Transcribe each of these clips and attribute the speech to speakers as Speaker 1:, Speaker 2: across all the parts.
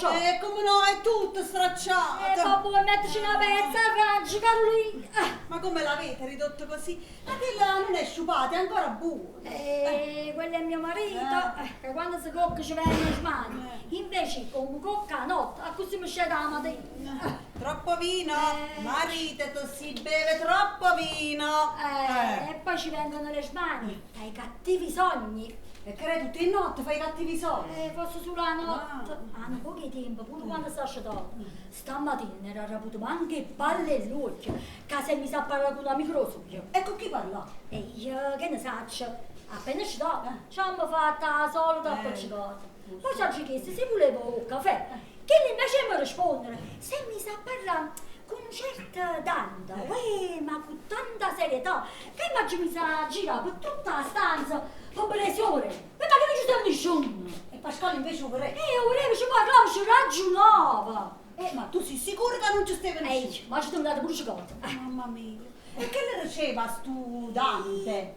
Speaker 1: stracciato.
Speaker 2: Come no, è tutto stracciato.
Speaker 1: Babbo, vuoi metterci una pezza, raggi, Carolina?
Speaker 2: Ma come l'avete ridotto così? Ma quella non è sciupata, è ancora buona.
Speaker 1: Quello è mio marito, che quando si cocca ci viene in mano. Invece, come cocca a notte, a così mi scende la mattina.
Speaker 2: Troppo vino? Marito, tu si beve troppo vino.
Speaker 1: E poi ci vengono le smanie, dai cattivi sogni.
Speaker 2: E credo tutte in notte fai cattivi sogni.
Speaker 1: Forse sulla notte. Hanno pochi tempo, pure quando sta asciutando. Stamattina ne era raputo ma anche palle all'occhio, che se mi sa parlare con un amico suo.
Speaker 2: E con chi parla?
Speaker 1: E io che ne saccio? Appena ci do, ci hanno fatto la solita appoggicata. Poi ci hanno chiesto se volevo un caffè. Che invece mi rispondere, se mi sa parlare con certa tanta, ma con tanta serietà, che immagino mi sa girare per tutta la stanza con pressione. Ma che non ci sta nessuno?
Speaker 2: E Pasquale invece vorrei.
Speaker 1: Vorrei ci parlava, ci ragionava.
Speaker 2: Ma tu sei sicuro che non ci stai venendo?
Speaker 1: Ma ci sono andata pure sciocata.
Speaker 2: Mamma mia. E che le diceva studante?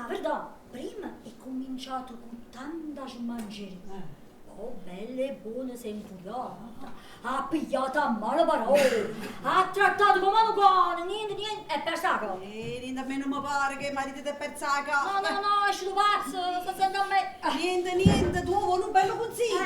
Speaker 1: Verità, prima è cominciato con tanta mangeria. Oh, bella e buona, sei infuriata. Ha pigliato a male parole. Ha trattato come un cane, niente, e persa la cosa.
Speaker 2: Niente, a me non mi pare che marito ti è persa la cosa.
Speaker 1: No, esci tu pazzo, sta sentendo a me.
Speaker 2: Niente, tu vuoi un bello consiglio.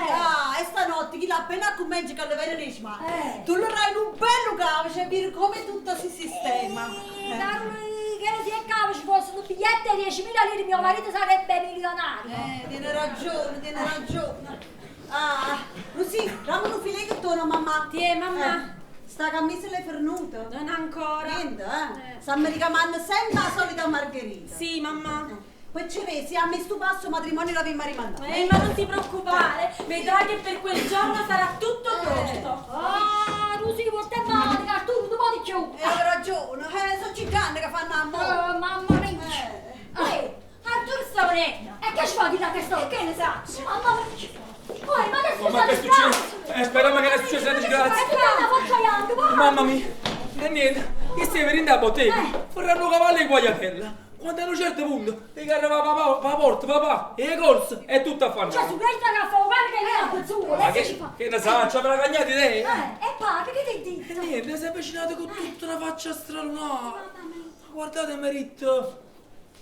Speaker 2: E stanotte chi l'ha appena commenti che le venenisma. Tu lo rai in un bello cavo, cioè dire come tutto si sistema.
Speaker 1: Che non si è cavo, ci fossero biglietti a 10.000 lire, mio marito sarebbe milionario.
Speaker 2: Tiene ragione. Così, dammi un filetto, mamma.
Speaker 3: Mamma.
Speaker 2: Sta camisa l'hai fornuto?
Speaker 3: Non ancora.
Speaker 2: Niente, Sta americanando sempre la solita margherita.
Speaker 3: Sì, mamma.
Speaker 2: Poi ci vedi, a me sto passo matrimonio l'abbiamo rimandato.
Speaker 3: Ma non ti preoccupare, vedrai che per quel giorno sarà tutto pronto.
Speaker 1: Tu si porta male, tu puoi di più.
Speaker 2: Hai ragione, sono gigante che fanno amore.
Speaker 1: Mamma mia.
Speaker 3: Arturo sta venendo.
Speaker 1: E che ci fa di là che sto?
Speaker 3: Che ne sai?
Speaker 1: Mamma mia.
Speaker 4: Ma che è successo? Speriamo che non è successo una disgrazia. Mamma mia. E niente, che stai venendo a bottega? Vorranno cavalli e guagliatella. Quando a un certo punto, che arriva papà, papà, e le corse, è tutto affannato.
Speaker 1: Cioè, su questa che fa guarda che è la pezzuola,
Speaker 4: Ma che ne sa, ci avrà cagnati te?
Speaker 1: E padre, che ti dico?
Speaker 4: Niente, si è avvicinato con tutta una faccia stralunata. Guardate, Merit.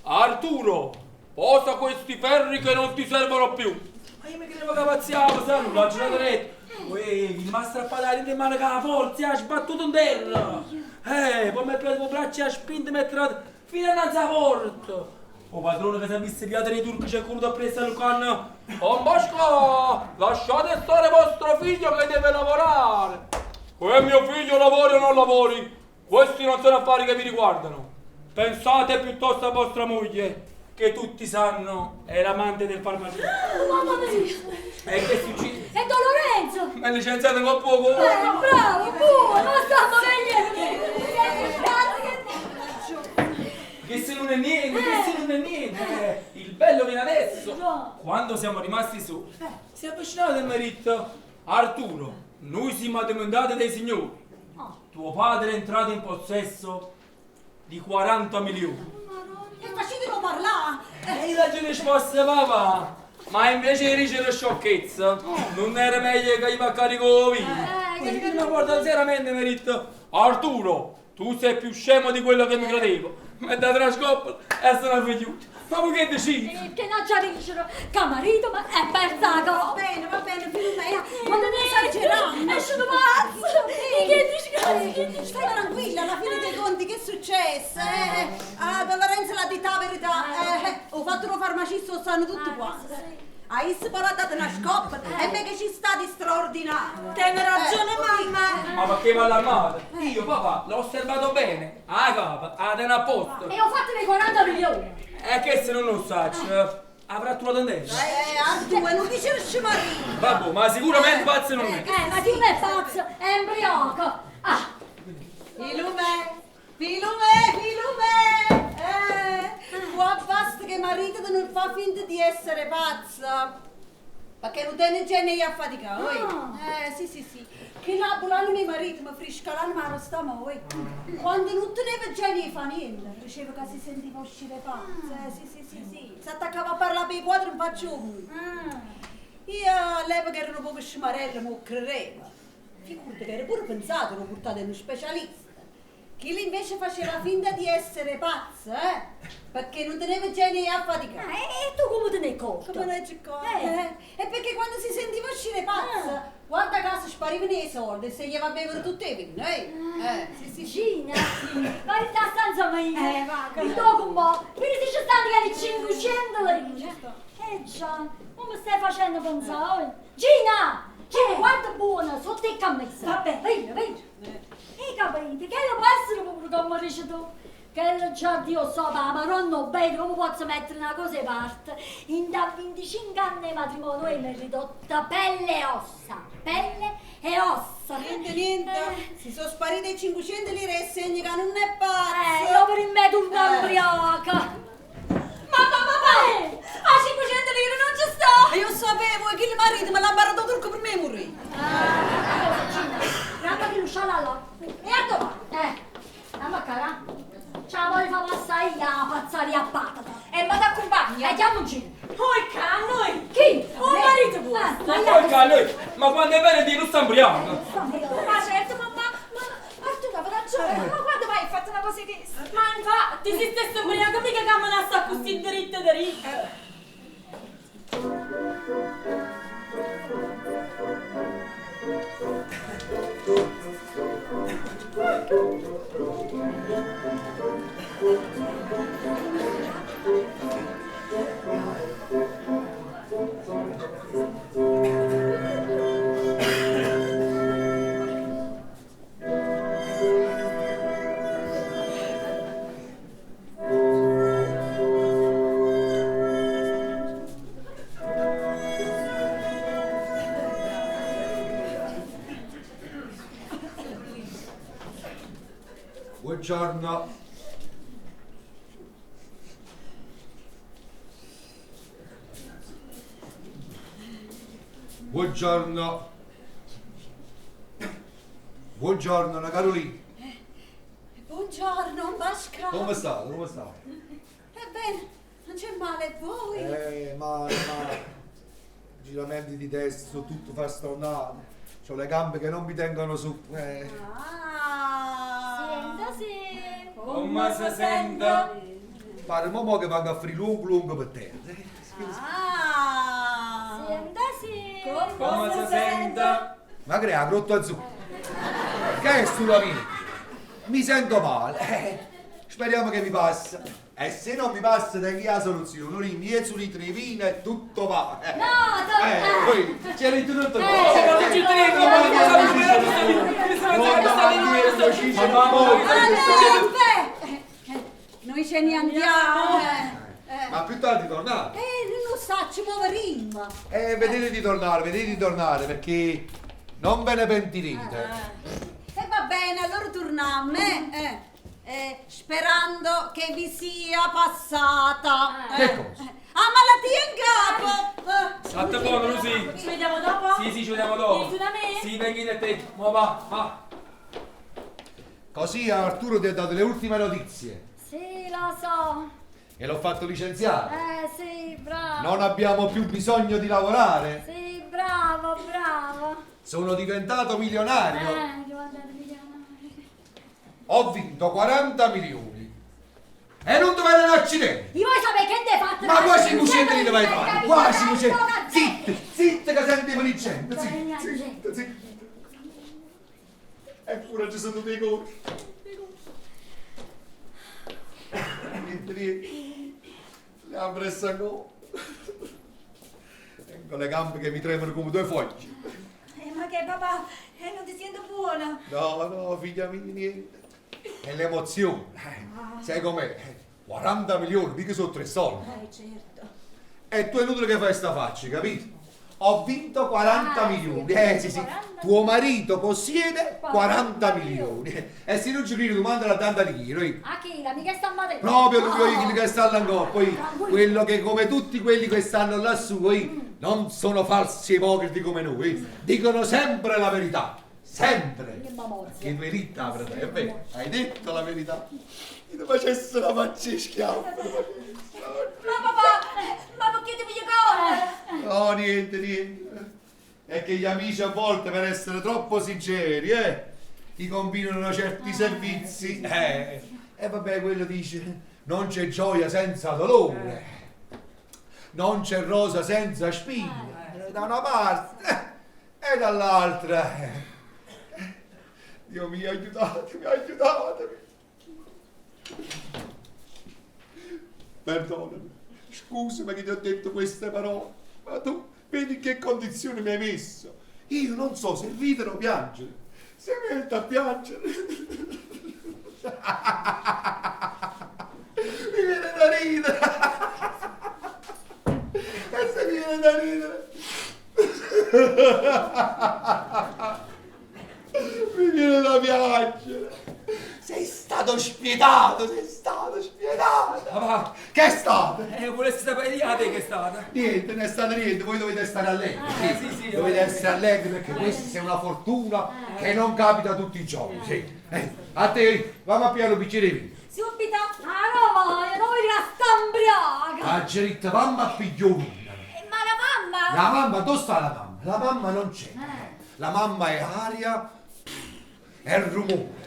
Speaker 4: Arturo, posa questi ferri che non ti servono più. Ma io mi credevo che pazziavo, sai, non l'ho girato retto. Il mastro a padare in mano che la forza ha sbattuto in terra. Poi mi ha preso le braccia e ha spinto e mi ha tirato fino innanzi alla porta. Oh padrone che si è visto piate nei turchi ci è voluto a presa il canno. Oh Bosco, lasciate stare vostro figlio che deve lavorare. E mio figlio lavori o non lavori, questi non sono affari che vi riguardano. Pensate piuttosto a vostra moglie, che tutti sanno è l'amante del farmacista.
Speaker 1: Mamma mia!
Speaker 4: E che succede?
Speaker 1: È Don Lorenzo!
Speaker 4: Ma è licenziato con poco!
Speaker 1: Bravo, buono, non stiamo
Speaker 4: Che se non è niente, il bello viene adesso. Quando siamo rimasti su, si è avvicinato il marito. Arturo, noi siamo addimandati dai signori. Tuo padre è entrato in possesso di 40 milioni.
Speaker 2: E facete non parlare.
Speaker 4: E la risposta papà, ma invece dice la sciocchezza, non era meglio che gli va a carico vino. Quindi mi guarda seriamente e mi ha detto, Arturo, tu sei più scemo di quello che mi credevo. Mi ha dato una scoppola e sono figliuto. Ma voi che decidi?
Speaker 1: Che non ci dicero che marito ma è persa la
Speaker 2: Va bene, figlio mio.
Speaker 1: Ma non esagerando! È solo pazzo! Che dici?
Speaker 2: Stai tranquilla, alla fine dei conti che è successo? Don Lorenzo l'ha detta la verità. Ho fatto un farmacista, lo sanno tutti quanti. Hai dato una scoppa e me che ci sta di straordinario.
Speaker 3: Tiene ragione, mamma.
Speaker 4: Ma perché mi allarmate? Io papà l'ho osservato bene. A capa, a tenere a posto.
Speaker 1: E ho fatto dei 40 milioni!
Speaker 4: E che se non lo saccio, avrà trovato un dente.
Speaker 2: Arturo, non dice il marito.
Speaker 4: Vabbè, ma sicuramente pazzo non è.
Speaker 1: Ma tu non è pazzo, è embriaco!
Speaker 2: Figlio me! Qua basta che marito non fa finta di essere pazza. Perché non tiene genere a faticare, sì. Che la bulano mio marito mi frisca l'anima lo stomaco, Quando non teneva genere fa niente, diceva che si sentiva uscire pazza, sì. Si attaccava a parlare per i quadri, non faccio. Io all'epoca ero un po' scimarella, ma credeva. Figurati che era pure pensato, l'ho portato in un specialista. Che lì invece faceva finta di essere pazzo, perché non teneva genio a faticare.
Speaker 1: E tu come te ne accorgi?
Speaker 2: Come leggi qua? E perché quando si sentiva uscire pazza, guarda caso sparivano i soldi e se gli va a bere tutte le pinne,
Speaker 1: Sì, Gina, vai a stanza mia. Il dopo un po', quindi se ci stanno che 500 lire. Già, come stai facendo pensare? Gina, guarda buona, sotto il cammessa.
Speaker 3: Vabbè.
Speaker 1: Vedi. I capiti, che lo può essere pure come dici tu? Che già Dio so, ma non bene, come posso mettere una cosa in parte? In da 25 anni di matrimonio io mi è ridotta pelle e ossa.
Speaker 2: Niente, si sono sparite i 500 lire e segni che non è pazzo.
Speaker 1: Io per me torno ubriaca.
Speaker 3: Mamma, a 500 lire non ci sto!
Speaker 2: Io sapevo che il marito me l'ha barato tutto per me morire.
Speaker 1: Guarda che l'usciala là. E a dove? Andiamo a cara. Ciao, voglio far passare la pazzaria a patata.
Speaker 3: E vado a compagna.
Speaker 1: E diamo un giro.
Speaker 3: Oh, il cane!
Speaker 1: Chi?
Speaker 3: Oh, marito buono!
Speaker 4: Ma poi caloi, ma quando è venerdì non sta ubriaco.
Speaker 3: Ma certo, mamma, Arturo, aveva ragione, ma quando mai hai fatto una cosa che... Ma infatti, si stesso ubriaco, mica che me la sta così dritta.
Speaker 5: Buongiorno. Buongiorno. Buongiorno, Anna Carolina.
Speaker 2: Buongiorno, Pascal.
Speaker 5: Come state? Come state?
Speaker 2: Ebbene, non c'è male voi.
Speaker 5: Ma giramenti di testa, sono tutto fastonati. Ho le gambe che non mi tengono su.
Speaker 1: Sì.
Speaker 4: Come si sente?
Speaker 5: Pare mo che vengo a fare lungo per terra.
Speaker 1: Sì.
Speaker 4: Come si sente?
Speaker 5: Ma crea, grotto azzurro. Che è sto lavino? Mi sento male. Speriamo che mi passa. E se non mi passa, tengo la soluzione. Un mezzo litro di vino e tutto va. Poi c'era in tutto
Speaker 2: Noi ce ne andiamo.
Speaker 5: Ma più tardi tornate.
Speaker 2: Non sa, ci muoveremo.
Speaker 5: Vedete di tornare, perché non ve ne pentirete.
Speaker 2: E va bene, allora torniamo, sperando che vi sia passata.
Speaker 5: Che cosa?
Speaker 2: Malattia in capo.
Speaker 4: State buono, Lucy.
Speaker 3: Ci vediamo dopo?
Speaker 4: Sì, ci vediamo dopo.
Speaker 3: Vieni tu da me?
Speaker 4: Sì, vengi da te. Ma va.
Speaker 5: Così Arturo ti ha dato le ultime notizie
Speaker 1: Sì, lo so.
Speaker 5: e l'ho fatto licenziare.
Speaker 1: Sì, bravo.
Speaker 5: Non abbiamo più bisogno di lavorare.
Speaker 1: Sì, bravo.
Speaker 5: Sono diventato milionario.
Speaker 1: Guardate, milionari.
Speaker 5: Ho vinto 40 milioni. E non dovete un accidente.
Speaker 1: Io vuoi sapere che ne fate?
Speaker 5: Ma quasi cucente li dovete fare. Quasi cucente. Zitta che sentivo di gente. Zitta. Eppure ci sono dei corpi. Niente. Le ha presa go. Con le gambe che mi tremano come due foglie.
Speaker 3: Ma che papà, non ti sento buona.
Speaker 5: No, figlia mia, niente. È l'emozione. Sai com'è? 40 milioni, mica sono 3 soldi.
Speaker 3: Certo.
Speaker 5: E tu è inutile che fai sta faccia, capito? Ho vinto 40 milioni. Sì.
Speaker 1: 40.
Speaker 5: Tuo marito possiede 40 milioni. E se non ci credi, domanda la tanta di chilo.
Speaker 1: A chi? La mica sta matendo?
Speaker 5: Proprio lui che stanno ancora. Poi quello che come tutti quelli che stanno lassù, non sono falsi e ipocriti come noi. Dicono sempre la verità. Sempre. Che verità, fratello. È vero. Hai detto la verità. Ti facesse la faccia schiavo.
Speaker 3: Ma papà, ma perché ti voglio correre?
Speaker 5: No, niente. è che gli amici a volte, per essere troppo sinceri, ti combinano certi servizi. E vabbè, quello dice, non c'è gioia senza dolore, non c'è rosa senza spine, da una parte e dall'altra. Dio mio, aiutatemi, aiutatemi. Perdonami, scusami che ti ho detto queste parole, ma tu vedi in che condizioni mi hai messo. Io non so se ridere o piangere. Se mi metto a piangere mi viene da ridere. E se mi viene da ridere mi viene da piangere. Sei stato spietato, sei stato spietato.
Speaker 4: Papà,
Speaker 5: Che è stato?
Speaker 4: volessi sapere a te che è stata?
Speaker 5: Niente, non è stato niente, voi dovete stare allegri.
Speaker 4: Sì,
Speaker 5: Dovete essere allegri perché questa è una fortuna che non capita tutti i giorni. Sì. A te, vamo a piare un bicchiere di vino.
Speaker 3: Subito.
Speaker 1: Ah no, ma non mi resta
Speaker 5: A Geritta, mamma a pigliolina.
Speaker 3: Ma la mamma?
Speaker 5: La mamma, dove sta la mamma? La mamma non c'è. La mamma è aria, è rumore.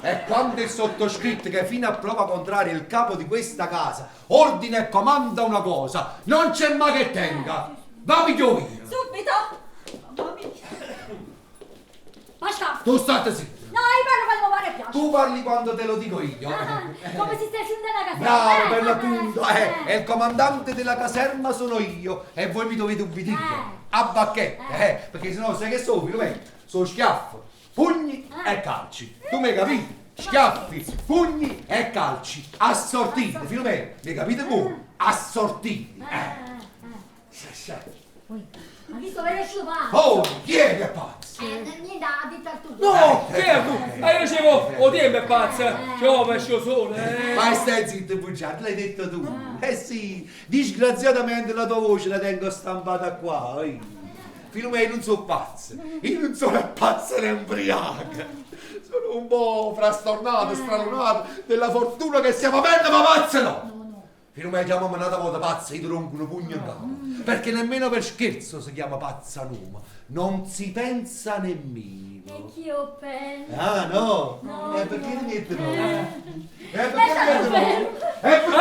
Speaker 5: E quando il sottoscritto, che fino a prova contraria è il capo di questa casa, ordina e comanda una cosa, non c'è mai che tenga. Va pigliolina.
Speaker 3: Subito. Mamma mia.
Speaker 1: Basta!
Speaker 5: Tu state zitto.
Speaker 1: No, io parlo quando mi pare piace.
Speaker 5: Tu parli quando te lo dico io.
Speaker 1: Come si sta scendendo la casa?
Speaker 5: Bravo, per l'appunto, e il comandante della caserma sono io e voi mi dovete ubbidire. A bacchetta, perché sennò sai che sono, Filomeno? Sono schiaffo, pugni e calci. Tu mi hai capito? Schiaffi, pugni e calci, assortiti. Filomeno, mi capite voi? Assortiti.
Speaker 1: Ma visto che riesci a
Speaker 5: Oh, chi è che è pazzo?
Speaker 1: niente, ha detto al tutto.
Speaker 4: No, che è tu? Io dicevo, o tempo è pazza, che ho messo io solo.
Speaker 5: Ma stai zitto, bugiardo, l'hai detto tu. Sì, disgraziatamente la tua voce la tengo stampata qua. Filomeno, non so pazzo, io non sono pazzo né ubriaca. Sono un po' frastornato, stralunato della fortuna che siamo aperti, ma pazzo no! Filomeno, chiamiamo un'altra volta pazza, io ti rompo un pugno in capo. Perché nemmeno per scherzo si chiama pazza Numa. Non si pensa nemmeno.
Speaker 1: Anch'io penso.
Speaker 5: Ah no?
Speaker 1: No,
Speaker 5: Perché
Speaker 1: no.
Speaker 5: ti metti no? Perché
Speaker 1: Lascialo
Speaker 5: ti metti
Speaker 1: fermo.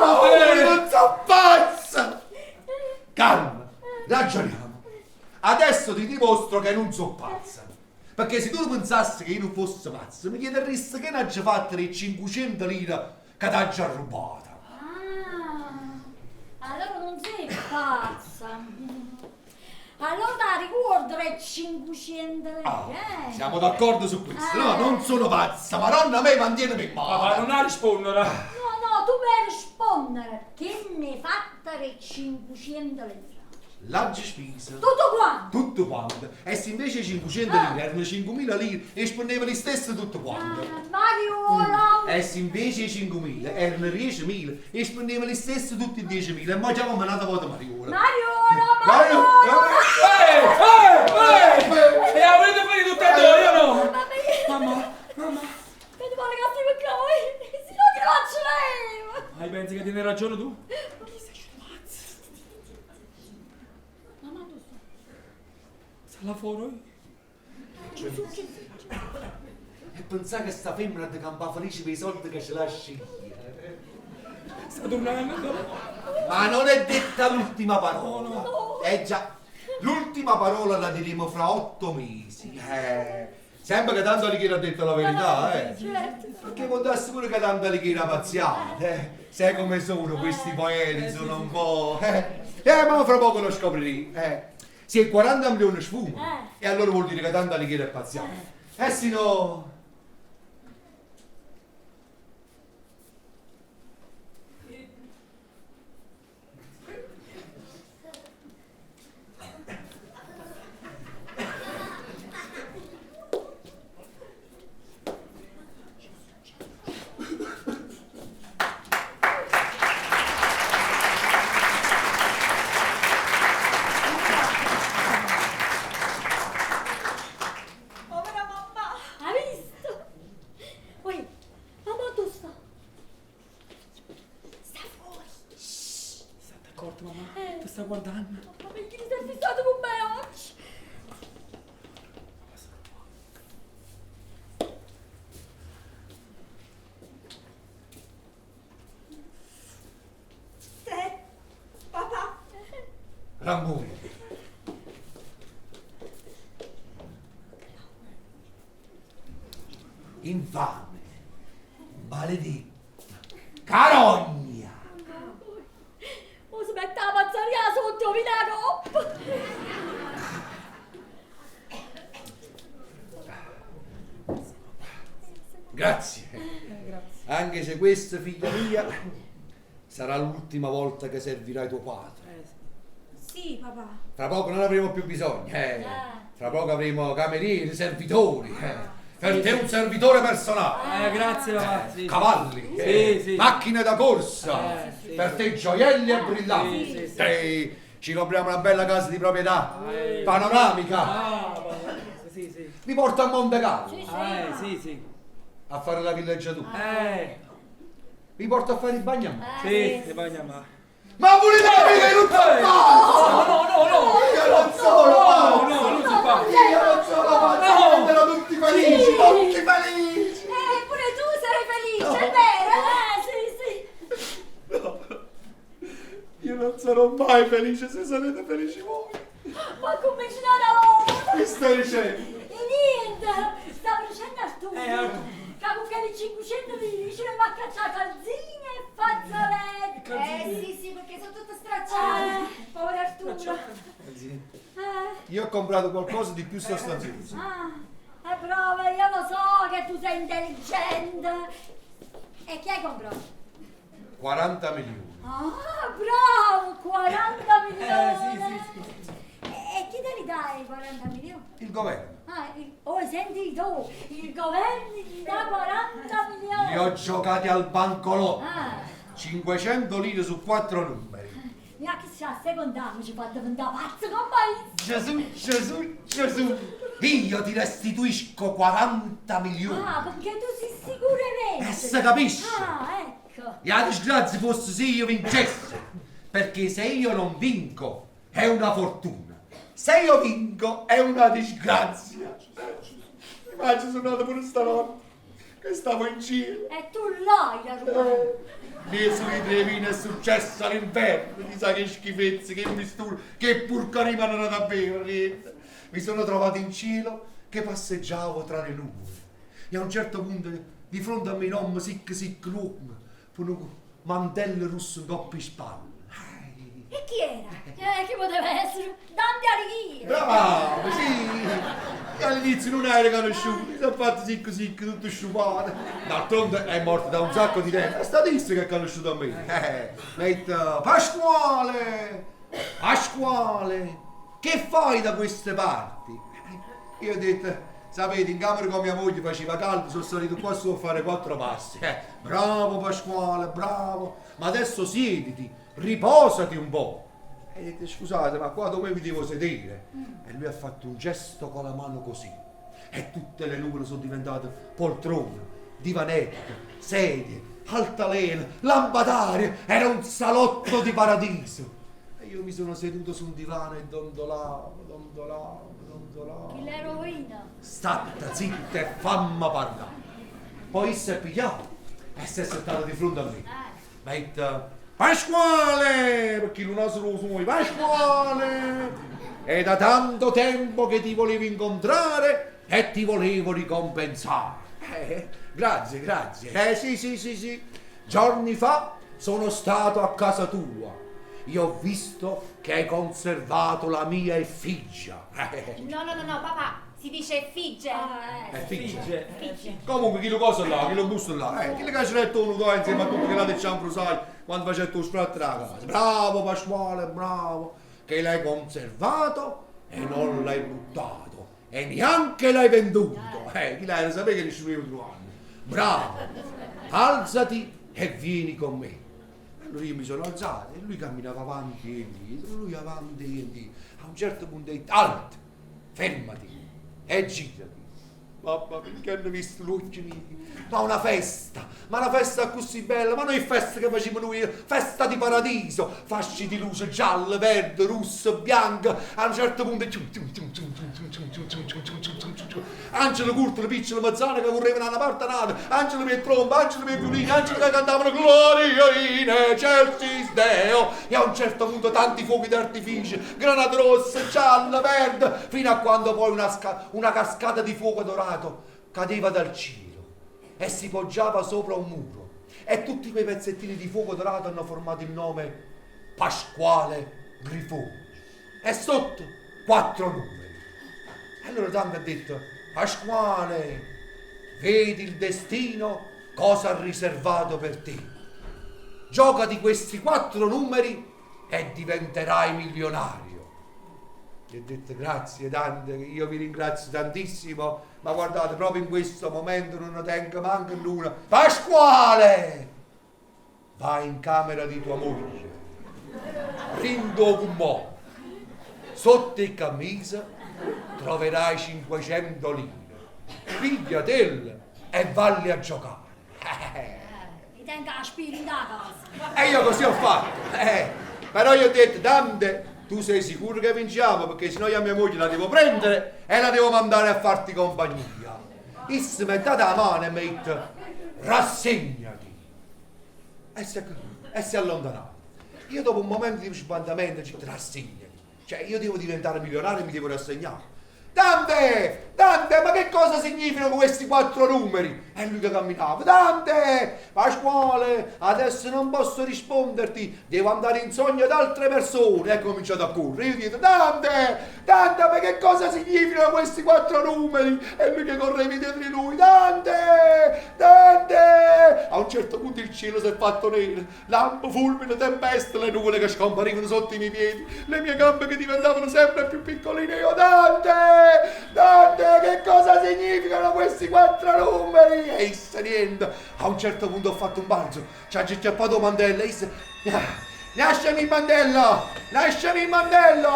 Speaker 5: no? Perché no? Non so pazza! Calma, ragioniamo. Adesso ti dimostro che non so pazza. Perché se tu pensassi che io non fossi pazzo, mi chiederesti che ne hai fatto le 500 lire che ti hai già rubato.
Speaker 1: Allora non sei pazza. Allora ricordo le 500 lire,
Speaker 5: Siamo d'accordo su questo, no? Non sono pazza, madonna me mantienimi in
Speaker 4: Papà,
Speaker 5: mano.
Speaker 4: non ha rispondere.
Speaker 1: No, tu per rispondere. Che ne hai fatta le 500 lire?
Speaker 5: L'hai spesa.
Speaker 1: Tutto quanto?
Speaker 5: Tutto quanto. E se invece 500 lire erano 5.000 lire, espondeva le stesse tutto quanto.
Speaker 1: Mariola!
Speaker 5: E se invece i 5.000 erano 10.000, espondeva le stesse tutti i 10.000. E mangiavamo un'altra volta Mariola.
Speaker 1: Mariola!
Speaker 4: E avrete finito tutte e due, io no.
Speaker 1: Mamma! Vedi male che stai per voi! Se no ti faccio lei!
Speaker 4: Ma pensi che tieni ragione tu?
Speaker 1: Mamma, tu
Speaker 4: Sta là fuori?
Speaker 5: E pensare che sta femmina ti campa felice per i soldi che ce lasci.
Speaker 4: Sta tornando?
Speaker 5: Ma non è detta l'ultima parola. Già, l'ultima parola la diremo fra 8 mesi. Sembra che tanto Alighiera ha detto la verità,
Speaker 1: certo.
Speaker 5: Perché contassi pure che tanto Alighiera ha pazziato, Sai come sono questi poeti, sono un po'. Ma fra poco lo scopriremo. Se 40 milioni sfuma, e allora vuol dire che tanto Alighiera è pazziato. Se no.
Speaker 3: Povera mamma.
Speaker 1: Hai visto?
Speaker 4: accorto, mamma? Ti sta guardando.
Speaker 1: Ma perché ti sei fissato con me oggi?
Speaker 3: Te, papà.
Speaker 5: Ramone. Infame, maledetto, carogna.
Speaker 1: Oh, si mette la pazzaria sotto, mi la coppa.
Speaker 5: Grazie. Anche se questa, figlia mia, sarà l'ultima volta che servirai tuo padre.
Speaker 3: Sì, papà.
Speaker 5: Fra poco non avremo più bisogno. Fra poco avremo camerieri, servitori. Per te un servitore personale.
Speaker 4: Grazie, papà. Sì.
Speaker 5: Cavalli,
Speaker 4: Sì.
Speaker 5: macchine da corsa,
Speaker 4: Sì.
Speaker 5: per te gioielli e brillanti.
Speaker 4: Sì.
Speaker 5: Ci compriamo una bella casa di proprietà, panoramica.
Speaker 4: Papà. Sì.
Speaker 5: Vi porto a Monte Carlo
Speaker 4: Sì.
Speaker 5: a fare la villeggiatura. Vi porto a fare il bagnamare.
Speaker 4: Sì, ti bagna
Speaker 5: Ma volete capire che non sono pazzo?
Speaker 4: No.
Speaker 5: Io non sono pazzo!
Speaker 4: No, non si fa.
Speaker 5: Io non sono pazzo! Renderò tutti felici! Tutti felici!
Speaker 3: Pure tu sarai felice, è vero?
Speaker 1: Sì.
Speaker 5: Io non sarò mai felice se sarete felici voi!
Speaker 1: Ma come ce l'ha
Speaker 5: Che stai dicendo?
Speaker 1: E niente, stavo dicendo Arturo. Che con quelle 500 vicino mi ha cacciato calzine e fazzoletti.
Speaker 3: Sì, perché sono tutte stracciate. Povero Arturo.
Speaker 5: Io ho comprato qualcosa di più sostanzioso.
Speaker 1: È bravo, io lo so che tu sei intelligente. E chi hai comprato?
Speaker 5: 40 milioni.
Speaker 1: Bravo, 40 milioni. E chi te li dai i 40 milioni?
Speaker 5: Il governo.
Speaker 1: Senti tu, il governo ti dà 40 milioni.
Speaker 5: Li ho giocati al bancolotto. 500 lire su 4 numeri.
Speaker 1: Ma che sia a secondarmi ci fa diventare pazzo con me.
Speaker 5: Gesù. Io ti restituisco 40 milioni.
Speaker 1: Perché tu sei sicuramente.
Speaker 5: Si capisce?
Speaker 1: Ecco.
Speaker 5: E la disgrazia fosse se io vincessi. Perché se io non vinco è una fortuna. Se io vinco è una disgrazia. Immagino sono andato pure stanotte che stavo in giro.
Speaker 1: E tu l'hai la ruota.
Speaker 5: Lì sui Trevino è successo all'inferno, mi sa che schifezze, che mistura, che purcanima non era da bere. Mi sono trovato in cielo che passeggiavo tra le nuvole e a un certo punto di fronte a me un uomo sic l'uomo con un mantello rosso in coppia in spalle.
Speaker 1: E chi era? Chi poteva essere? Dante Alighieri.
Speaker 5: Bravo, sì! Io all'inizio non ero conosciuto, mi sono fatto sic, tutto sciupato. D'altronde è morto da un sacco di tempo. È statista che ha conosciuto a me. Mi ha detto, Pasquale, che fai da queste parti? Io ho detto, sapete, in camera con mia moglie faceva caldo, sono salito qua su a fare 4 passi. Bravo Pasquale, bravo, ma adesso siediti, riposati un po'. E ho detto, scusate, ma qua dove mi devo sedere? E lui ha fatto un gesto con la mano così. E tutte le nuvole sono diventate poltrone, divanetto, sedie, altalena, lampadarie. Era un salotto di paradiso. E io mi sono seduto su un divano e dondolavo.
Speaker 1: Chi l'eroina?
Speaker 5: Statta zitta e famma parlare. Poi si è pigliato e si è settato di fronte a me. Mi ha detto, Pasquale, perché non ha solo suoi, Pasquale, è da tanto tempo che ti volevo incontrare e ti volevo ricompensare. Grazie. Sì. Giorni fa sono stato a casa tua. Io ho visto che hai conservato la mia effigia.
Speaker 3: No, papà, si dice effigie.
Speaker 5: Effigie. Comunque chi lo cosa là, chi lo busto là, chi le caceretto uno qua insieme a tutti che là del ciambro sai quando facete lo spratto della casa. Bravo Pasquale, bravo, che l'hai conservato e non l'hai buttato e neanche l'hai venduto. Chi l'hai lo sapeva che ne sceglieva 2 anni. Bravo, alzati e vieni con me. Allora io mi sono alzato e lui camminava avanti e indietro, lui avanti e indietro. A un certo punto ha detto, alto, fermati e girati. Mamma mia, che hanno visto gli occhi miei. Ma una festa così bella, ma noi festa che facciamo noi, festa di paradiso, fasci di luce gialla, verde, rosso, bianca, a un certo punto Angelo Curto, le piccole mazzane che correvano da una parte a un'altra, Angelo per tromba, Angelo per violini, Angelo che cantavano Gloria in excelsis Deo, e a un certo punto tanti fuochi d'artificio, granate rosse, gialla, verde, fino a quando poi una cascata di fuoco dorato cadeva dal cielo e si poggiava sopra un muro, e tutti quei pezzettini di fuoco dorato hanno formato il nome Pasquale Grifone, e sotto 4 numeri. E allora Dante ha detto: Pasquale, vedi il destino cosa ha riservato per te, gioca di questi 4 numeri e diventerai milionario. Gli ho detto: grazie Dante, io vi ringrazio tantissimo, ma guardate, proprio in questo momento non ne tengo manco l'una. Pasquale, vai in camera di tua moglie, rindo un mo', sotto il camicia troverai 500 lire, pigliatelle e valli a giocare.
Speaker 1: Mi tenga la spina da casa.
Speaker 5: E io così ho fatto, però io ho detto: Dante, tu sei sicuro che vinciamo? Perché sennò io a mia moglie la devo prendere e la devo mandare a farti compagnia. E si mette la mano e mi ha detto: rassegnati. E si è allontanato. Io dopo un momento di spandamento ho detto: rassegnati. Cioè io devo diventare milionario e mi devo rassegnare. Dante, ma che cosa significano questi 4 numeri? E lui che camminava: Dante, Pasquale, adesso non posso risponderti, devo andare in sogno ad altre persone. E cominciato a correre. Io dico: Dante, ma che cosa significano questi 4 numeri? E lui che correva dietro di lui: Dante. A un certo punto il cielo si è fatto nero, lampo, fulmine, tempesta, le nuvole che scomparivano sotto i miei piedi, le mie gambe che diventavano sempre più piccoline. Io: Dante, che cosa significano questi 4 numeri? E issa niente. A un certo punto ho fatto un balzo, ci ha acchiappato Mandella e issa: lasciami il mandello!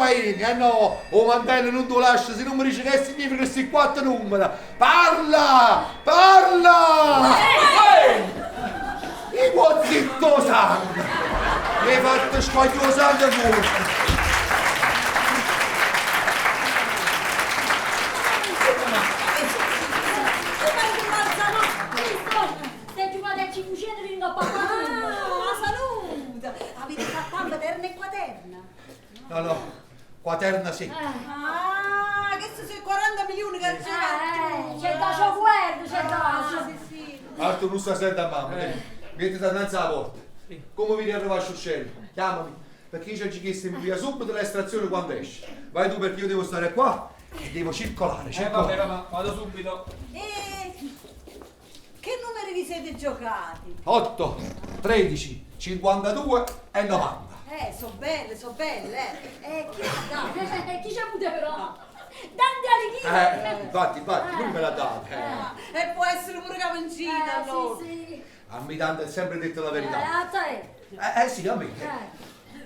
Speaker 5: E no, o mandello non tu lascia, se non mi dici che significa questi 4 numeri. Parla! E qua zitto sangue! Mi hai fatto squaglio sangue fuori!
Speaker 1: Senti qua del cinquecento fino a papà.
Speaker 2: La salute! Avete fatto paterna e quaterna?
Speaker 5: No, quaterna sì.
Speaker 2: Che sono 40 milioni che
Speaker 1: C'è da soffuerdo, c'è da.
Speaker 2: Sì.
Speaker 5: Altro non sta sentendo a mamma, mettiti davanti alla porta. Come vi arriva a Sciuscello? Chiamami, perché io ci ho chiesto via subito l'estrazione quando esce. Vai tu, perché io devo stare qua e devo circolare.
Speaker 4: Vabbè, mamma, vado subito.
Speaker 2: Che numeri vi siete giocati?
Speaker 5: 8, 13, 52 e 90.
Speaker 2: So belle.
Speaker 1: Chi c'è avuto però? Dante Alighieri.
Speaker 5: Infatti, lui me l'ha dato.
Speaker 2: E può essere pure caponcina, allora.
Speaker 1: Sì.
Speaker 5: A me Dante ha sempre detto la verità.
Speaker 1: A te.
Speaker 5: Sì, a me.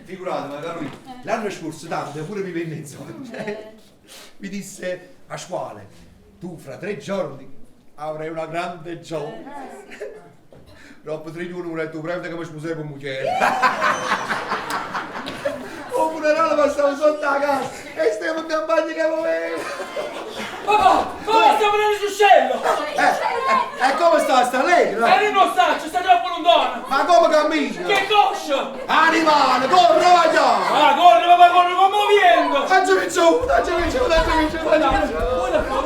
Speaker 5: Figurate, ma Carolina, l'anno scorso Dante pure mi venne in sogno. Mi disse: Pasquale, tu fra 3 giorni avrai una grande gioia. Dopo 3 giorni mi ha detto: prende che mi sposai con moglie. Oppure non passavo sotto la casa e stiamo in campagna che volevo.
Speaker 4: Papà, come stiamo nel Sciuscello?
Speaker 5: E come sta lei?
Speaker 4: E non sta, ci sta troppo lontano.
Speaker 5: Ma come cammina?
Speaker 4: Che coscia!
Speaker 5: Animale, corre, vai già!
Speaker 4: Ah, corre, papà, corre, come viendo!
Speaker 5: Dacci giù!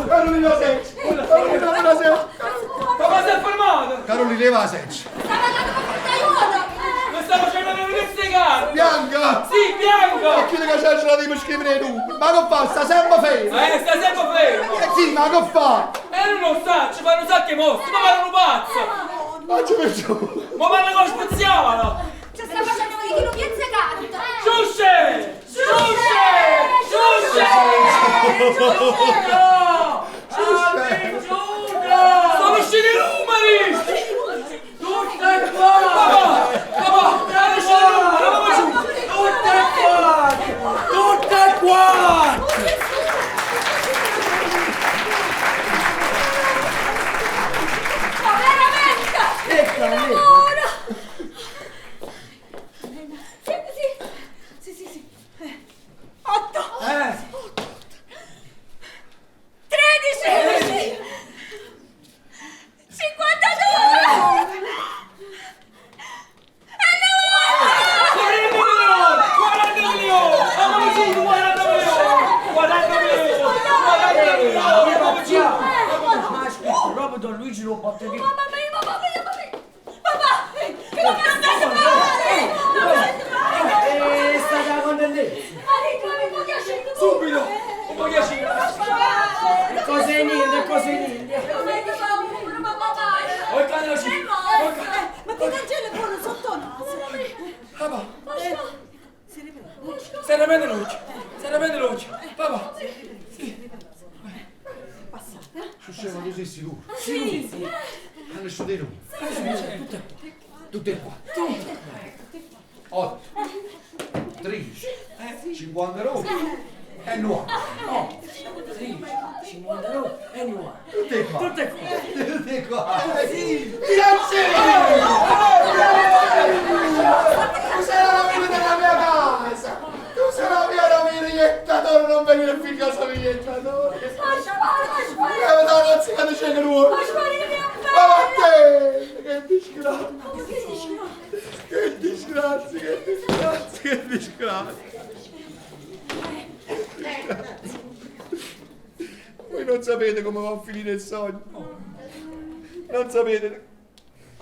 Speaker 5: Carolina Secci!
Speaker 4: Papà si è fermato!
Speaker 5: Carolina, leva la Secci!
Speaker 4: Mi sta facendo le investigare!
Speaker 5: Bianca!
Speaker 4: Sì, bianco!
Speaker 5: E chi che c'è la devo scrivere i numeri? Ma che fa? Sta sempre fermo!
Speaker 4: Sta sempre fermo!
Speaker 5: Sì, ma che fa?
Speaker 4: E lui non sa, ci fanno un sacco di mostri, ma fanno un pazzo!
Speaker 5: Dacci giù!
Speaker 4: Ma fanno con speziale!
Speaker 3: Ci sta facendo vedere che non piazza carta.
Speaker 4: Giusce! Sono usciti i numeri! Tutte qua! Papà! Sono usciti i numeri! Andiamo giù! Tutte qua!
Speaker 6: Ma aspetta, proprio Don Luigi lo porta via.
Speaker 3: Mamma mia! Papà! Che non mi stai male!
Speaker 6: È stata condannata.
Speaker 4: Subito! Un pochino!
Speaker 6: Cos'è niente?
Speaker 4: Oh, il cane lo ci!
Speaker 2: Ma ti cancelli buono sotto naso.
Speaker 4: Papà! Seriamente luce! Papà!
Speaker 5: Scemo, tu sei sicuro?
Speaker 6: Sì.
Speaker 5: Adesso di noi. Tutte e qua. 8, 13, 59 e 90.
Speaker 6: 13, 59 e 90.
Speaker 5: Tutte e qua.
Speaker 6: Tutte qua.
Speaker 5: Tutte e qua.
Speaker 6: Sì.
Speaker 5: Grazie! Tu sei la rovina della mia casa! Tu sei la mia rovina iniettadore, non venire più in casa mia iniettadore! Ragazzi, quando c'è che nuovo! Ma te! Che disgrazia! Che disgrazia! Voi non sapete come va a finire il sogno. Non sapete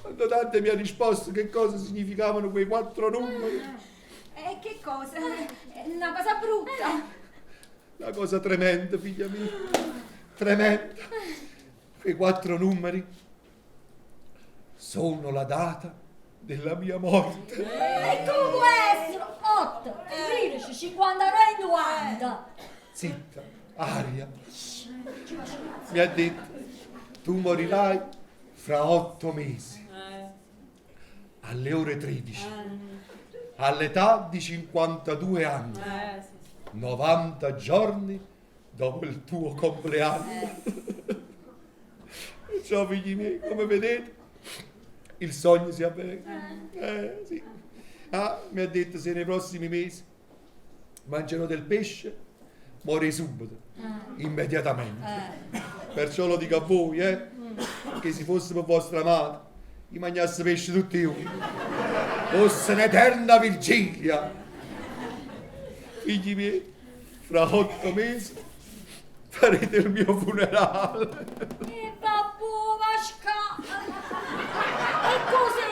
Speaker 5: quando Dante mi ha risposto che cosa significavano quei 4 numeri.
Speaker 3: Che cosa? Una cosa brutta.
Speaker 5: Una cosa tremenda, figlia mia. Tremenda. Quei 4 numeri sono la data della mia morte.
Speaker 1: E come può essere? 8, 13, 59 e 90.
Speaker 5: Zitta, Aria. Mi ha detto, tu morirai fra 8 mesi. Alle ore 13. All'età di 52 anni. 90 giorni dopo il tuo compleanno. Ciao figli miei, come vedete, il sogno si avvera. Sì. Mi ha detto se nei prossimi mesi mangerò del pesce, muori subito, immediatamente. Perciò lo dico a voi, che se fosse per vostra madre, gli mangiasse pesce tutti io. Fosse un'eterna vigilia. Figli miei, fra 8 mesi farete il mio funerale.
Speaker 1: E babbo, vasca! E cos'è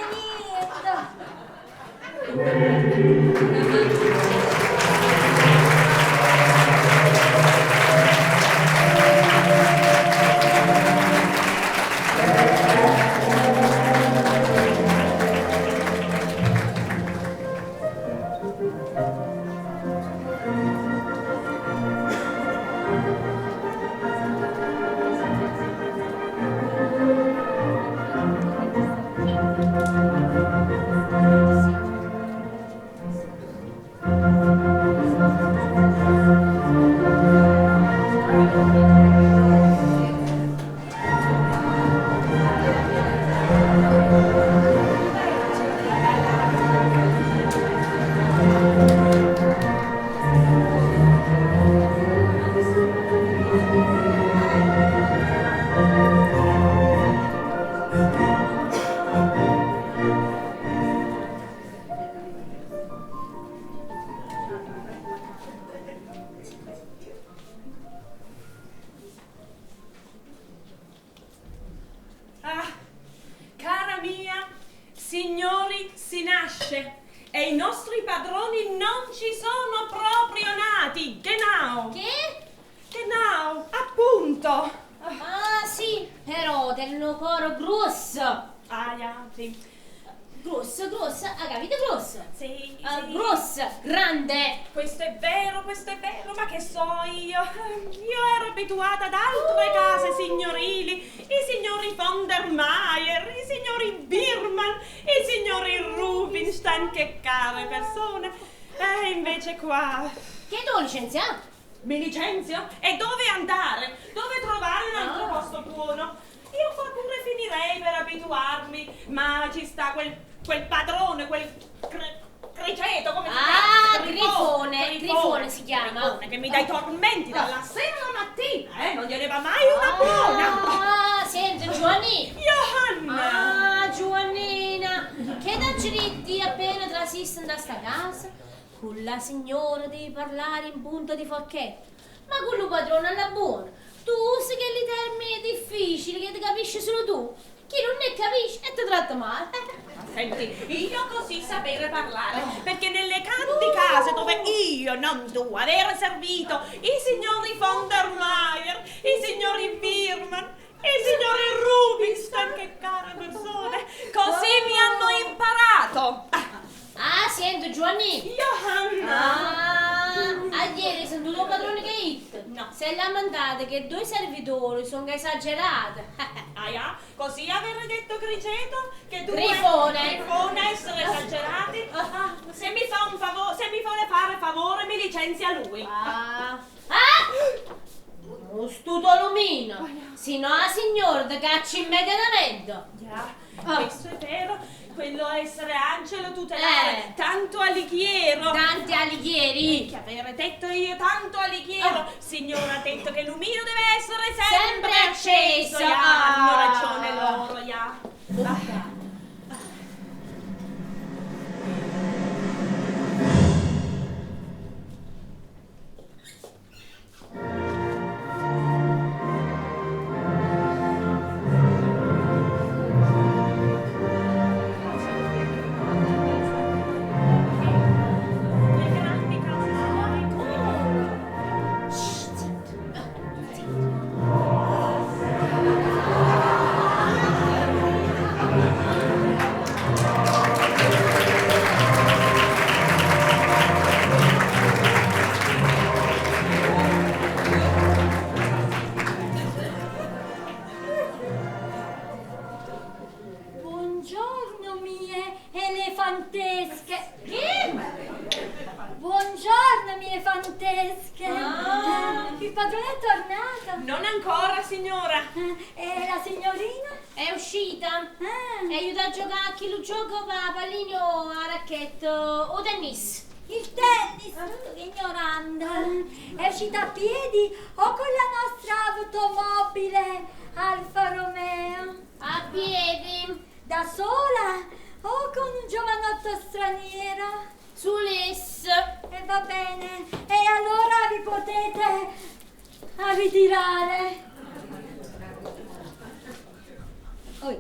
Speaker 3: Cara mia, signori, si nasce e i nostri padroni non ci sono proprio nati. Genau.
Speaker 7: Che?
Speaker 3: Genau, appunto.
Speaker 7: Ah sì, però del coro grosso.
Speaker 3: Sì.
Speaker 7: Grosso, ha capito grosso?
Speaker 3: Sì,
Speaker 7: Grosso, grande.
Speaker 3: Questo è vero, ma che so io? Io ero abituata ad altre case signorili, i signori von der Meyer, i signori Birman, i signori Rubinstein, che care persone. E invece qua...
Speaker 7: Che tu licenziato?
Speaker 3: Mi licenzio? E dove andare? Dove trovare un altro posto buono? Io qua pure finirei per abituarmi, ma ci sta quel padrone, quel criceto, come si chiama?
Speaker 7: Grifone si chiama.
Speaker 3: Grifone, che mi dà i tormenti dalla sera alla mattina, non gliene va mai una buona.
Speaker 7: Ah, senti Giovannina.
Speaker 3: Johanna!
Speaker 7: Giovannina, che t'acciritti appena trasisten da sta casa? Con la signora devi parlare in punto di forchetto. Ma con il padrone alla buona. Tu usi che li termini difficili che ti capisci solo tu. Chi non ne capisce e ti tratta male.
Speaker 3: Senti, io così sapere parlare, perché nelle tanti case dove io, non tu, avere servito i signori von der Meyer, i signori Birman, i signori Rubinstein, che care persone, così mi hanno imparato.
Speaker 7: Ah, sento Giovanni. Ah, ieri sono tuo padrone che hit.
Speaker 3: No.
Speaker 7: Sei lamentata che 2 servitori sono esagerati.
Speaker 3: Ah, così avere detto Criceto che tu
Speaker 7: Grifone.
Speaker 3: Grifone essere esagerati. Se mi fa un favore, se mi vuole fare favore mi licenzia lui.
Speaker 7: Un stuto lumino. Se no la signora ti caccia immediatamente.
Speaker 3: Già, questo è vero. Quello essere angelo tutelare, tanto alighiero.
Speaker 7: Tanti alighieri.
Speaker 3: Che avere detto io tanto alighiero. Signora ha detto che il lumino deve essere sempre
Speaker 7: Sempre acceso.
Speaker 3: Hanno ragione loro, ya.
Speaker 1: Buongiorno mie elefantesche. Buongiorno mie fantesche. Il padrone è tornato.
Speaker 3: Non ancora, signora.
Speaker 1: E la signorina?
Speaker 7: È uscita. E aiuta a giocare a chi lo gioca a pallini o a racchetto o tennis.
Speaker 1: Il tennis, che ignorante. È uscita a piedi o con la nostra automobile Alfa Romeo?
Speaker 7: A piedi.
Speaker 1: Da sola o con un giovanotto straniero?
Speaker 7: Sulis.
Speaker 1: E va bene. E allora vi potete ritirare. Oi,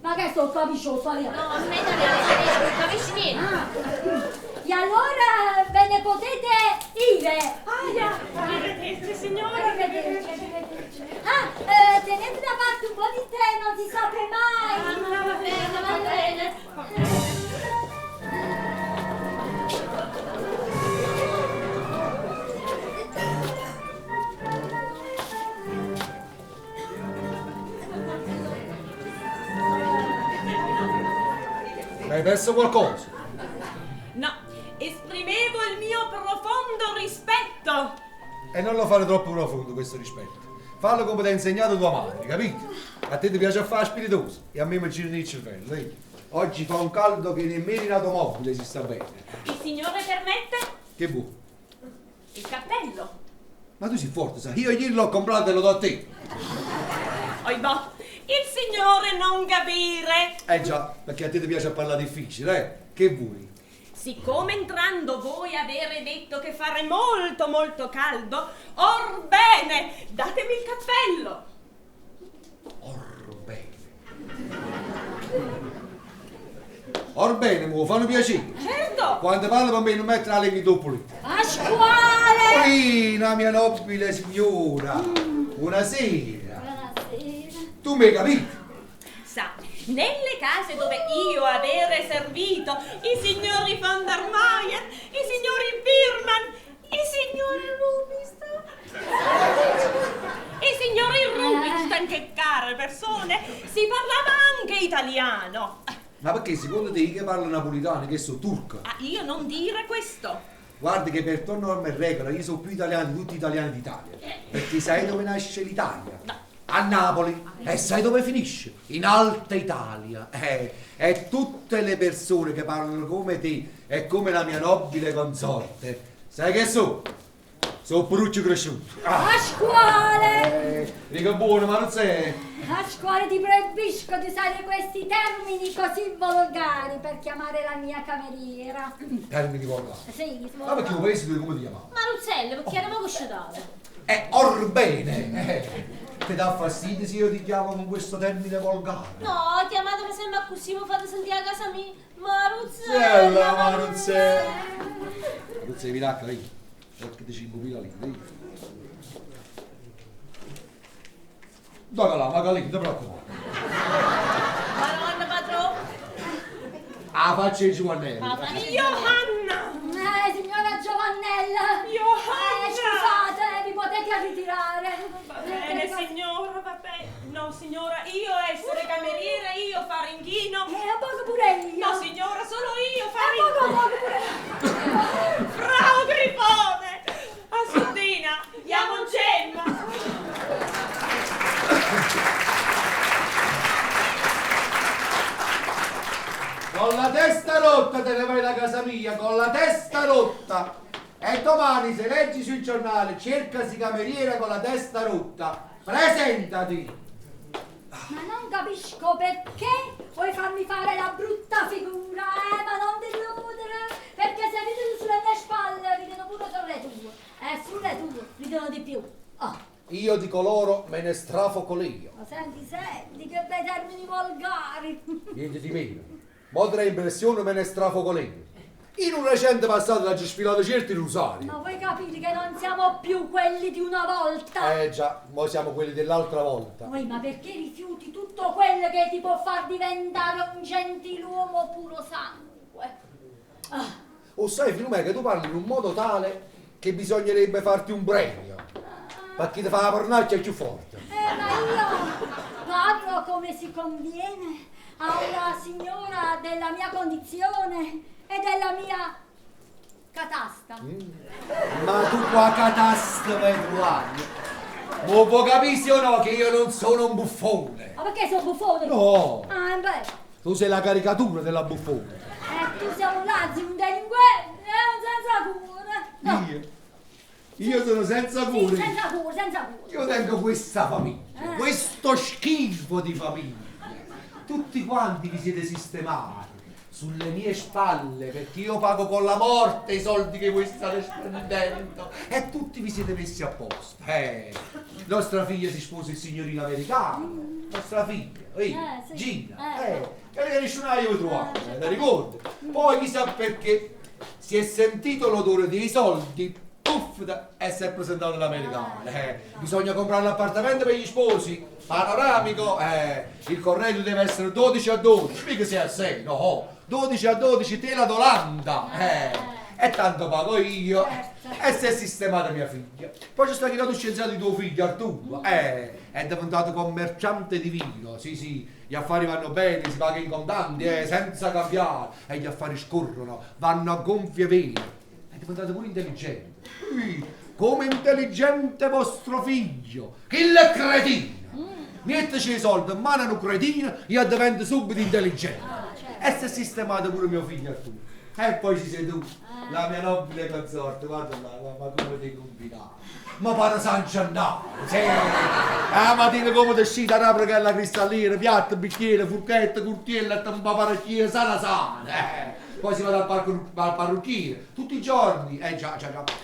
Speaker 1: ma che sto capisciotto lì?
Speaker 7: No, non è italiano, non capisci niente.
Speaker 1: E allora ve ne potete ire.
Speaker 3: Arrivederci, signora.
Speaker 1: Arrivederci. Tenete da parte un po' di tè, non si sape mai.
Speaker 7: Va bene, va bene.
Speaker 5: Hai perso qualcosa?
Speaker 3: No, esprimevo il mio profondo rispetto.
Speaker 5: E non lo fare troppo profondo questo rispetto. Fallo come ti ha insegnato tua madre, capito? A te ti piace fare spiritoso e a me mi gira il cervello, vedi? Oggi fa un caldo che nemmeno in automobile si sta bene.
Speaker 3: Il signore permette?
Speaker 5: Che vuoi?
Speaker 3: Il cappello.
Speaker 5: Ma tu sei forte, sai? Io ieri l'ho comprato e lo do a te.
Speaker 3: Oibò, il signore non capire.
Speaker 5: Già, perché a te ti piace parlare difficile, eh? Che vuoi?
Speaker 3: Siccome entrando voi avere detto che fare molto molto caldo, orbene, datemi il cappello.
Speaker 5: Orbene, mi fanno piacere.
Speaker 3: Certo.
Speaker 5: Quando parlo per me non mettere la lingua pulita.
Speaker 1: Pasquale!
Speaker 5: Pina, mia nobile signora. Buonasera.
Speaker 1: Buonasera.
Speaker 5: Tu mi hai capito?
Speaker 3: Sa, nelle case dove io avere servito i signori von der Meyer, i signori Birman, i signori Rubinstein, i signori Rubinstein, che care persone, si parlava anche italiano.
Speaker 5: Ma perché secondo te che parlo napolitano, che sono turco?
Speaker 3: Ah, io non dire questo.
Speaker 5: Guardi che per tua norma e regola io sono più italiano di tutti gli italiani d'Italia. Perché sai dove nasce l'Italia?
Speaker 3: No.
Speaker 5: A Napoli. E sai dove finisce? In Alta Italia. E tutte le persone che parlano come te e come la mia nobile consorte, sai che sono? Sono bruccio cresciuto.
Speaker 1: Pasquale!
Speaker 5: Dico buono, ma non sei...
Speaker 1: Pasquale, ti proibisco di usare questi termini così volgari per chiamare la mia cameriera.
Speaker 5: Termini volgari.
Speaker 1: Sì,
Speaker 5: Ma perché lo pensi tu come ti chiamavo?
Speaker 7: Maruzza Roselle, perché eravamo conosciuti.
Speaker 5: Orbene. Ti dà fastidio se io ti chiamo con questo termine volgare?
Speaker 7: No, chiamatemi sempre così, mi fate sentire a casa mia. Maruzzella,
Speaker 5: Maruzzella. Maruzzella, mi racca, lì. Perché ti ci lì, lì. Dove là, Magalì, non ti preoccupare.
Speaker 7: Madonna, padrone.
Speaker 5: Ah, faccia il Giovannello.
Speaker 3: Johanna!
Speaker 1: Signora Giovannella!
Speaker 3: Johanna!
Speaker 1: Scusate, vi potete ritirare.
Speaker 3: Va bene, signora, va bene. No, signora, io essere cameriere, io fare inchino.
Speaker 1: A poco pure io.
Speaker 3: No, signora, solo io fare
Speaker 1: A
Speaker 3: inchino.
Speaker 1: poco pure io.
Speaker 3: Frau Grifone! Assuntina, chiamo Gemma.
Speaker 5: Con la testa rotta te ne vai da casa mia, con la testa rotta. E domani se leggi sul giornale, cercasi cameriera con la testa rotta. Presentati.
Speaker 1: Ma non capisco perché vuoi farmi fare la brutta figura, ma non ti illudere, perché se ridete sulle mie spalle, ridono pure sulle tue, e sulle tue ridono di più.
Speaker 5: Io di coloro me ne strafoco io.
Speaker 1: Ma senti, che bei termini volgari.
Speaker 5: Niente di meno. Modera impressione me ne strafoco io. In un recente passato l'ha già sfilato certi rusari.
Speaker 1: Ma vuoi capire che non siamo più quelli di una volta?
Speaker 5: Già, noi siamo quelli dell'altra volta.
Speaker 1: Poi, ma perché rifiuti tutto quello che ti può far diventare un gentiluomo puro sangue?
Speaker 5: O sai, Filomena, che tu parli in un modo tale che bisognerebbe farti un premio. Perché ti fa la pornacchia più forte.
Speaker 1: Ma io parlo come si conviene a una signora della mia condizione e della mia catasta.
Speaker 5: Ma tu qua catasta vai trovare? Ma può capire o no che io non sono un buffone?
Speaker 1: Ma perché sono buffone?
Speaker 5: No!
Speaker 1: Beh.
Speaker 5: Tu sei la caricatura della buffone.
Speaker 1: Tu sei un lazio, un delinquente e un senza cura. No.
Speaker 5: Io sono senza cure.
Speaker 1: Sì, senza cura, senza cura.
Speaker 5: Io tengo questa famiglia, questo schifo di famiglia. Tutti quanti vi siete sistemati sulle mie spalle perché io pago con la morte i soldi che voi state spendendo e tutti vi siete messi a posto. Nostra figlia si sposa il signorino americano, nostra figlia,
Speaker 1: Sì.
Speaker 5: Gina, che nessuno io trovato, la ricordo. Poi chissà perché si è sentito l'odore dei soldi, puff, e si è presentato all'americano. Bisogna comprare l'appartamento per gli sposi, panoramico, il corredo deve essere 12 a 12, mica 6 a 6, no, 12 a 12 tela d'Olanda, e tanto pago io, e si è sistemata mia figlia. Poi c'è stato lo scienziato di tuo figlio, Arturo, è diventato commerciante di vino, sì, gli affari vanno bene, si paga in contanti, senza cambiare, e gli affari scorrono, vanno a gonfie vene. È diventato pure intelligente. Come intelligente vostro figlio, che il cretino. Metteci i soldi in mano a un cretino, io divento subito intelligente. E si è sistemato pure mio figlio Arturo. E poi ci sei tu, la mia nobile consorte, guarda là, ma come ti combinare? Ma pare San Gennaro, sì. La mattina come ti uscita una pregella cristallina, piatto, bicchiere, forchetta, curtiella, un paparacchiere, sana. Poi si va al parrucchiere, tutti i giorni, già,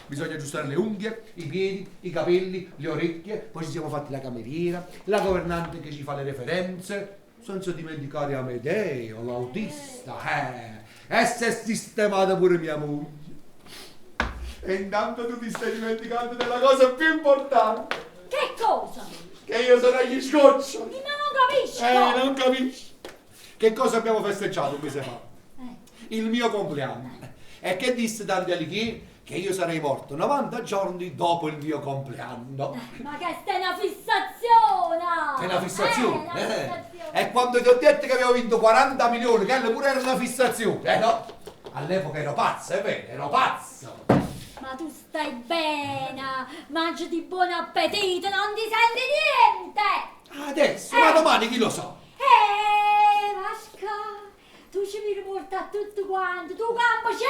Speaker 5: bisogna aggiustare le unghie, i piedi, i capelli, le orecchie, poi ci siamo fatti la cameriera, la governante che ci fa le referenze, senza dimenticare Amedeo, l'autista, e si è sistemata pure mia moglie. E intanto tu ti stai dimenticando della cosa più importante.
Speaker 1: Che cosa?
Speaker 5: Che io sono agli scoccioli.
Speaker 1: Ma non capisco.
Speaker 5: Non capisci? Che cosa abbiamo festeggiato un mese fa? Il mio compleanno. E che disse Dante Alighieri? Che io sarei morto 90 giorni dopo il mio compleanno.
Speaker 1: Ma che stai una fissazione!
Speaker 5: È una fissazione?
Speaker 1: Una fissazione.
Speaker 5: E quando ti ho detto che avevo vinto 40 milioni, che pure era una fissazione, no? All'epoca ero pazzo, è vero, ero pazzo.
Speaker 1: Ma tu stai bene, mangi di buon appetito, non ti senti niente!
Speaker 5: Adesso, ma domani chi lo sa?
Speaker 1: Vasca, tu ci mi riporta a tutto quanto, tu campo 100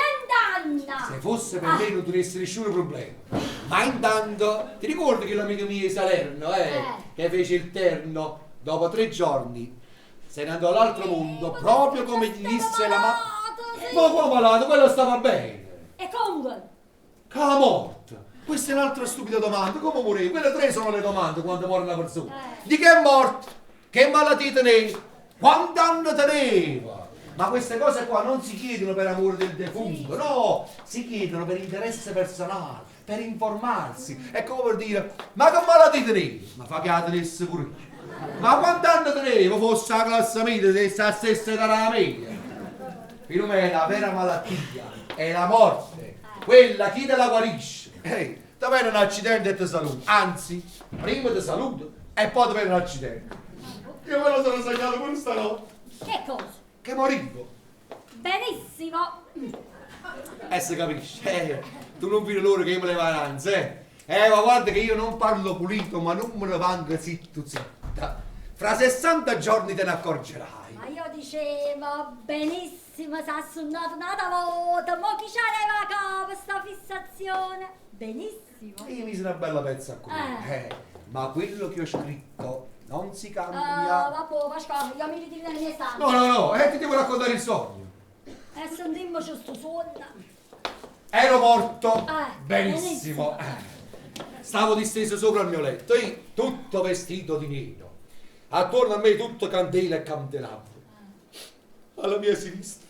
Speaker 1: anni!
Speaker 5: Se fosse per me non dovresti nessun problema. Ma intanto, ti ricordi che l'amico mio di Salerno, che fece il terno dopo 3 giorni, se ne andò all'altro mondo, proprio come gli disse la mamma. Ma come malato, quello stava bene.
Speaker 1: E comunque?
Speaker 5: Che la morte. Questa è un'altra stupida domanda. Come morì? Quelle 3 sono le domande quando muore una persona. Di che è morto? Che malattia teneva? Quanti anni teneva? Ma queste cose qua non si chiedono per amore del defunto, no! Si chiedono per interesse personale, per informarsi. È come per dire, ma che malattia teneva? Ma fa che la tenesse pure io. Ma quanti anni teneva? Fosse la classe media, se sta stessa età della media. Filomena, la vera malattia è la morte. Quella chi te la guarisce? Ti viene un accidente e ti saluta. Anzi, prima ti saluta e poi ti viene un accidente. Io me lo sono segnato pure stanotte.
Speaker 1: Che cosa?
Speaker 5: Che morivo.
Speaker 1: Benissimo.
Speaker 5: Si capisce. Tu non vedi l'ora che io me le varanze, ma guarda che io non parlo pulito, ma non me ne vango zitto. Fra 60 giorni te ne accorgerai.
Speaker 1: Ma io dicevo, benissimo, si è suonato un'altra volta, mo chi c'aveva capo questa fissazione? Benissimo.
Speaker 5: Io mi sono una bella pezza qui. Ma quello che ho scritto non si cambia.
Speaker 1: Vabbè, Pasquale, io mi ritiro nelle mie stanze.
Speaker 5: No, ti devo raccontare il sogno.
Speaker 1: Sentiamo c'è sto suono.
Speaker 5: Ero morto. Benissimo. Stavo disteso sopra il mio letto, tutto vestito di nero. Attorno a me tutto candela e candelabro. Alla mia sinistra,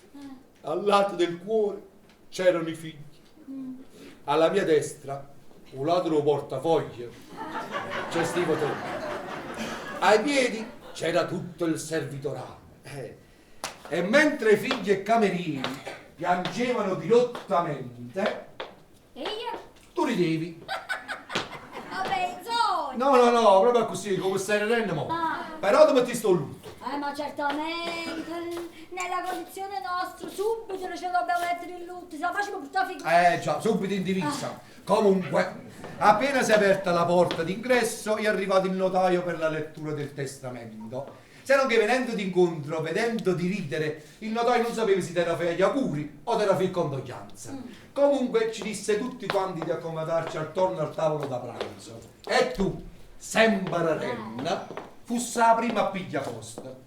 Speaker 5: al lato del cuore, c'erano i figli. Alla mia destra, un lato del portafoglio, c'è stivo te. Ai piedi c'era tutto il servitorame. E mentre i figli e camerieri piangevano dirottamente,
Speaker 1: E io?
Speaker 5: tu ridevi.
Speaker 1: Vabbè, zona.
Speaker 5: No, proprio così, come stai ridendo mo. Però ti metti sto lutto.
Speaker 1: Ma certamente, nella condizione nostra, subito ce dobbiamo mettere in lutto, se la facciamo brutta figura.
Speaker 5: Già, subito in divisa. Comunque, appena si è aperta la porta d'ingresso, è arrivato il notaio per la lettura del testamento. Se non che venendo d'incontro, vedendo di ridere, il notaio non sapeva se era fare gli auguri o era fare condoglianza. Comunque ci disse tutti quanti di accomodarci attorno al tavolo da pranzo. E tu, sempre renna, fussi la prima a piglia posto.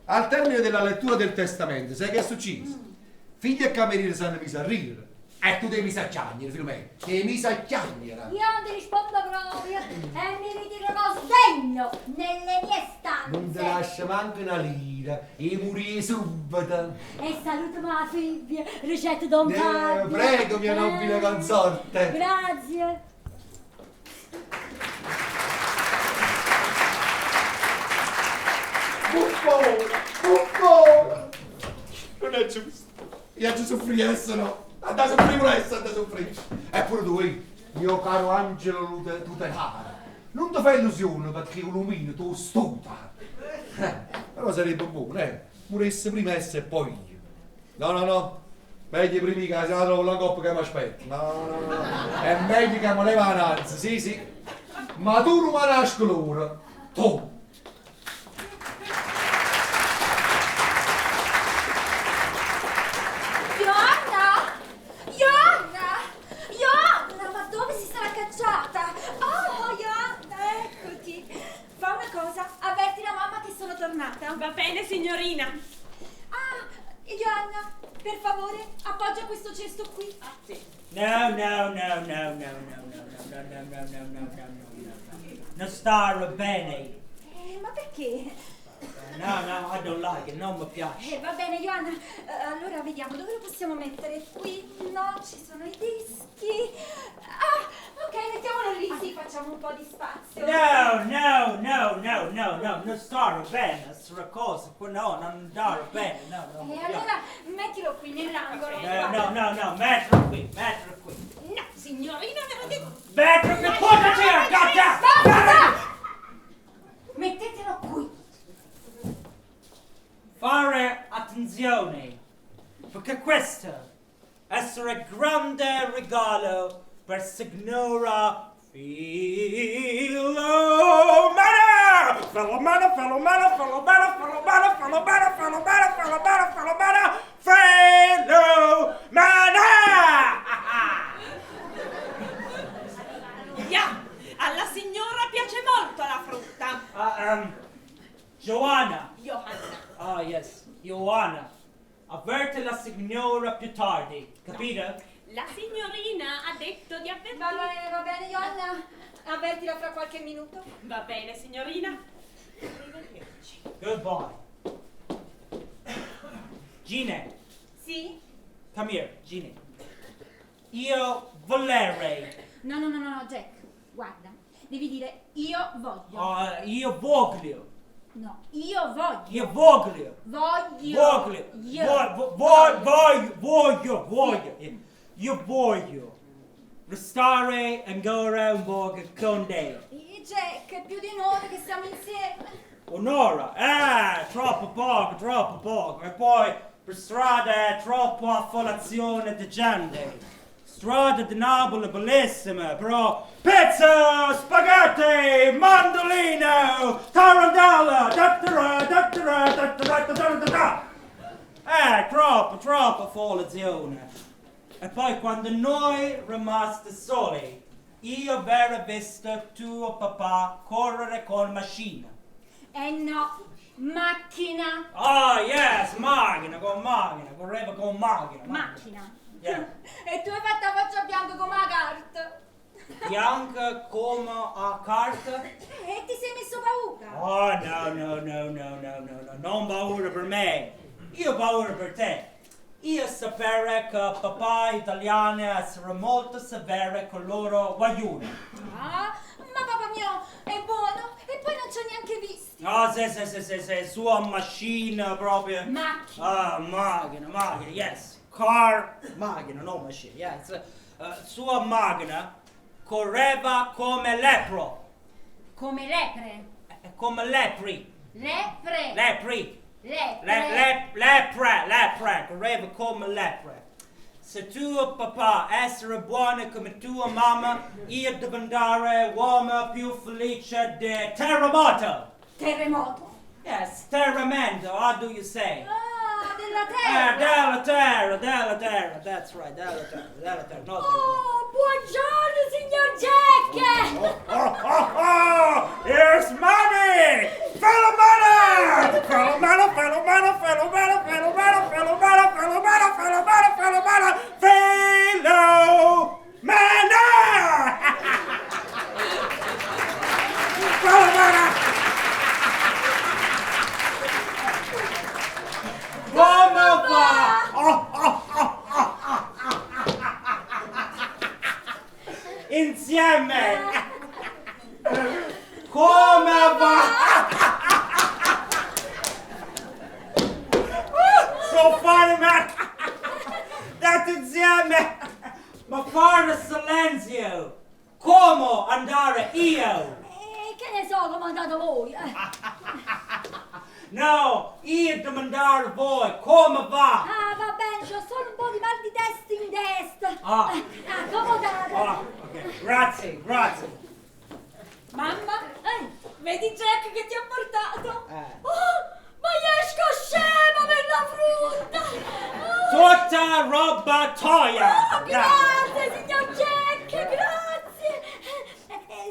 Speaker 5: Al termine della lettura del testamento, sai che è successo? Figli e camerieri si hanno messo a ridere. E tu devi chiagnere, Filomena. Devi chiagnere.
Speaker 1: Io non ti rispondo proprio e mi ritiro lo sdegno nelle mie stanze.
Speaker 5: Non ti lascia manco una lira e morì subito.
Speaker 1: E salutami la figlia, ricetta Don Fabio.
Speaker 5: Prego, mia nobile consorte.
Speaker 1: Grazie.
Speaker 5: Buffo! Non è giusto. Io ci soffriesse, no? Andate a soffrire presto, andate a soffrire. Eppure tu, mio caro angelo tutelare, non ti fai illusione perché un lumino tu stuta. Però sarebbe buono, morisse prima essa e poi io. No. Meglio prima che se la trovo la coppa che mi aspetta. No. È meglio che mi leva l'ansia, sì. Ma tu non mi nasci l'ora. Tu.
Speaker 8: Joanna, ma dove si sarà cacciata? Oh, Joanna, eccoti. Fa una cosa, avverti la mamma che sono tornata.
Speaker 3: Va bene, signorina.
Speaker 8: Ah, Joanna, per favore, appoggia questo cesto qui.
Speaker 3: Sì.
Speaker 6: No. Non stare bene.
Speaker 8: Ma perché?
Speaker 6: No, I don't like it, non mi piace.
Speaker 8: Va bene, Joanna. Allora vediamo dove lo possiamo mettere. Qui no, ci sono i dischi. Ah, ok, mettiamolo lì, sì, facciamo un po' di spazio.
Speaker 6: No, non stare bene, questa cosa, no, non stare bene, no.
Speaker 8: E allora mettilo qui nell'angolo.
Speaker 6: No, mettilo qui.
Speaker 8: No, signorina, me lo dico.
Speaker 6: Mettilo che cosa c'è, gatta!
Speaker 8: Basta! Mettetelo qui.
Speaker 6: Fare attenzione, perché questo essere un grande regalo per signora Filomena!
Speaker 3: Yeah, alla signora piace molto la frutta.
Speaker 6: Joanna.
Speaker 3: Johanna.
Speaker 6: Ah, yes, Joanna. Avverte la signora più tardi, capito?
Speaker 3: La signorina ha detto di avvertirti.
Speaker 8: Va bene, Johanna. Avvertila fra qualche minuto.
Speaker 3: Va bene, signorina. Arrivederci.
Speaker 6: Goodbye. Gine,
Speaker 8: Sì?
Speaker 6: come here, Gine. Io volerei.
Speaker 8: No, Jack. Guarda, devi dire io voglio.
Speaker 6: Io voglio.
Speaker 8: No, io voglio.
Speaker 6: Io voglio.
Speaker 8: Voglio.
Speaker 6: Voglio. Io voglio restare and go around Borg con te.
Speaker 8: Jack, è più di un'ora che siamo insieme.
Speaker 6: Un'ora? Troppo poco. E poi per strada è troppo affollazione di gente. Strada di Napoli bellissima, però pizza, spaghetti, mandolino, tarantella, troppo affollazione. E poi quando noi rimasti soli, io avrei visto tuo papà correre con macchina.
Speaker 8: No, macchina.
Speaker 6: Yes, correva con macchina.
Speaker 8: Macchina.
Speaker 6: Yeah.
Speaker 8: E tu hai fatto la faccia bianca come la carta.
Speaker 6: Bianca come a carta?
Speaker 8: E ti sei messo paura.
Speaker 6: No, non paura per me, io paura per te. Io sapere che papà italiano essere molto severo con loro guaglioni.
Speaker 8: Ma papà mio è buono e poi non ci ho neanche visti.
Speaker 6: Sì, sua macchina proprio.
Speaker 8: Macchina.
Speaker 6: Macchina, yes. Car, macchina, no macchina, yes. Sua macchina correva come lepro.
Speaker 8: Come lepre.
Speaker 6: Come lepri.
Speaker 8: Lepre,
Speaker 6: correva come lepre. Se tuo papà essere buono come tua mamma, io devo andare uomo più felice di terremoto.
Speaker 8: Terremoto.
Speaker 6: Yes, terremoto, how do you say?
Speaker 8: Della terra.
Speaker 6: Della terra, that's right, della terra, no.
Speaker 1: Oh, buongiorno, signor Jack!
Speaker 6: Here's money! Come va? Insieme! Come va? So funny, man! Date insieme! Ma fare silenzio! Come andare io?
Speaker 1: Che ne so come andate voi?
Speaker 6: No, io devo andare voi, come va?
Speaker 1: Va bene, c'ho solo un po' di mal di testa in destra. Accomodate.
Speaker 6: Ok, grazie.
Speaker 8: Mamma, vedi Jack che ti ha portato?
Speaker 1: Ma io esco scema per la frutta!
Speaker 6: Tutta roba toia!
Speaker 1: Grazie, signor Jack, grazie!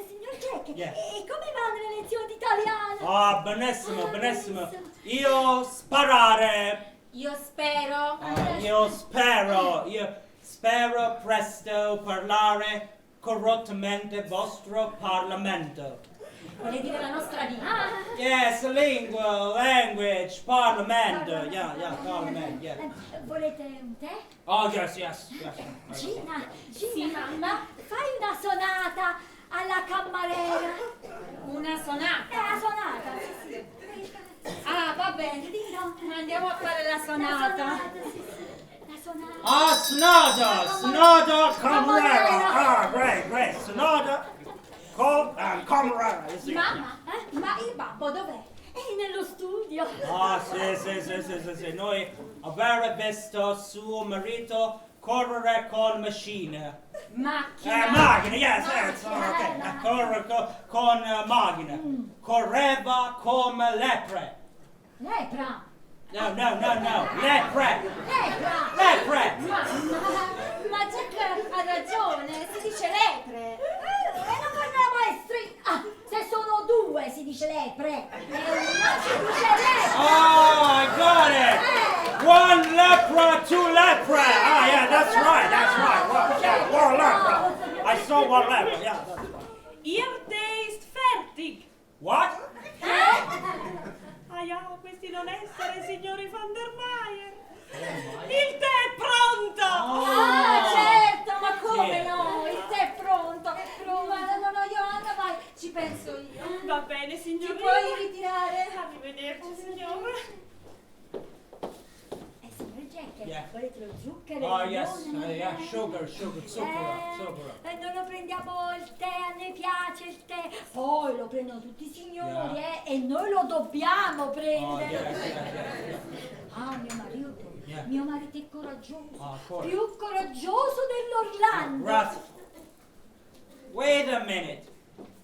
Speaker 1: Signor Jack,
Speaker 6: Yeah.
Speaker 1: e come vanno le lezioni di italiano?
Speaker 6: Benissimo. Io sparare.
Speaker 8: Io spero.
Speaker 6: Io spero presto parlare correttamente vostro Parlamento.
Speaker 8: Vuole dire la nostra lingua.
Speaker 6: Yes, language, Parlamento. Yeah, Parliament, yeah.
Speaker 1: Volete un tè?
Speaker 6: Yes.
Speaker 1: Gina,
Speaker 8: Sì, mamma.
Speaker 1: fai una sonata alla cammarera.
Speaker 8: Una sonata.
Speaker 1: La sonata, sì.
Speaker 8: Va bene. Andiamo a fare la sonata.
Speaker 1: La sonata.
Speaker 6: Sonata Camerera. Great. Sonata Camerera.
Speaker 8: Mamma, ma il babbo dov'è?
Speaker 1: È nello studio.
Speaker 6: Sì. Noi avere visto suo marito correre con macchina. Macchina, yes, ok. Corre con macchina. Correva come lepre.
Speaker 1: Lepra.
Speaker 6: No. Lepre.
Speaker 8: Ma Jack ha ragione, si dice lepre.
Speaker 1: E non fanno la maestrina. Se sono due si dice lepre. Una si dice lepre.
Speaker 6: Oh, I got it. One lepra, two lepre. Yeah, that's right. I saw whatever, yeah, that's fine.
Speaker 3: Ihr Tee ist fertig.
Speaker 6: What?
Speaker 3: Ah ja, questi non essere signori von der Meyer. Il tè è pronto!
Speaker 8: Ah, certo, ma come
Speaker 6: Sì.
Speaker 8: no? Il tè è pronto. Ma no, Johanna, vai, ci penso io.
Speaker 3: Va bene,
Speaker 8: Ti
Speaker 3: signorina.
Speaker 8: puoi ritirare?
Speaker 3: Arrivederci, signora.
Speaker 1: Signor Jack,
Speaker 6: Yeah.
Speaker 1: volete lo zucchero?
Speaker 6: Oh,
Speaker 1: il
Speaker 6: yes,
Speaker 1: limone?
Speaker 6: yeah, sugar, sugar.
Speaker 1: Non lo prendiamo il tè, a noi piace il tè. Poi lo prendono tutti i signori,
Speaker 6: Yeah.
Speaker 1: e noi lo dobbiamo
Speaker 6: Oh,
Speaker 1: prendere.
Speaker 6: yeah.
Speaker 1: Ah,
Speaker 6: Yeah.
Speaker 1: mio marito è coraggioso,
Speaker 6: Ah, of course.
Speaker 1: più coraggioso dell'Orlando.
Speaker 6: Right. Wait a minute.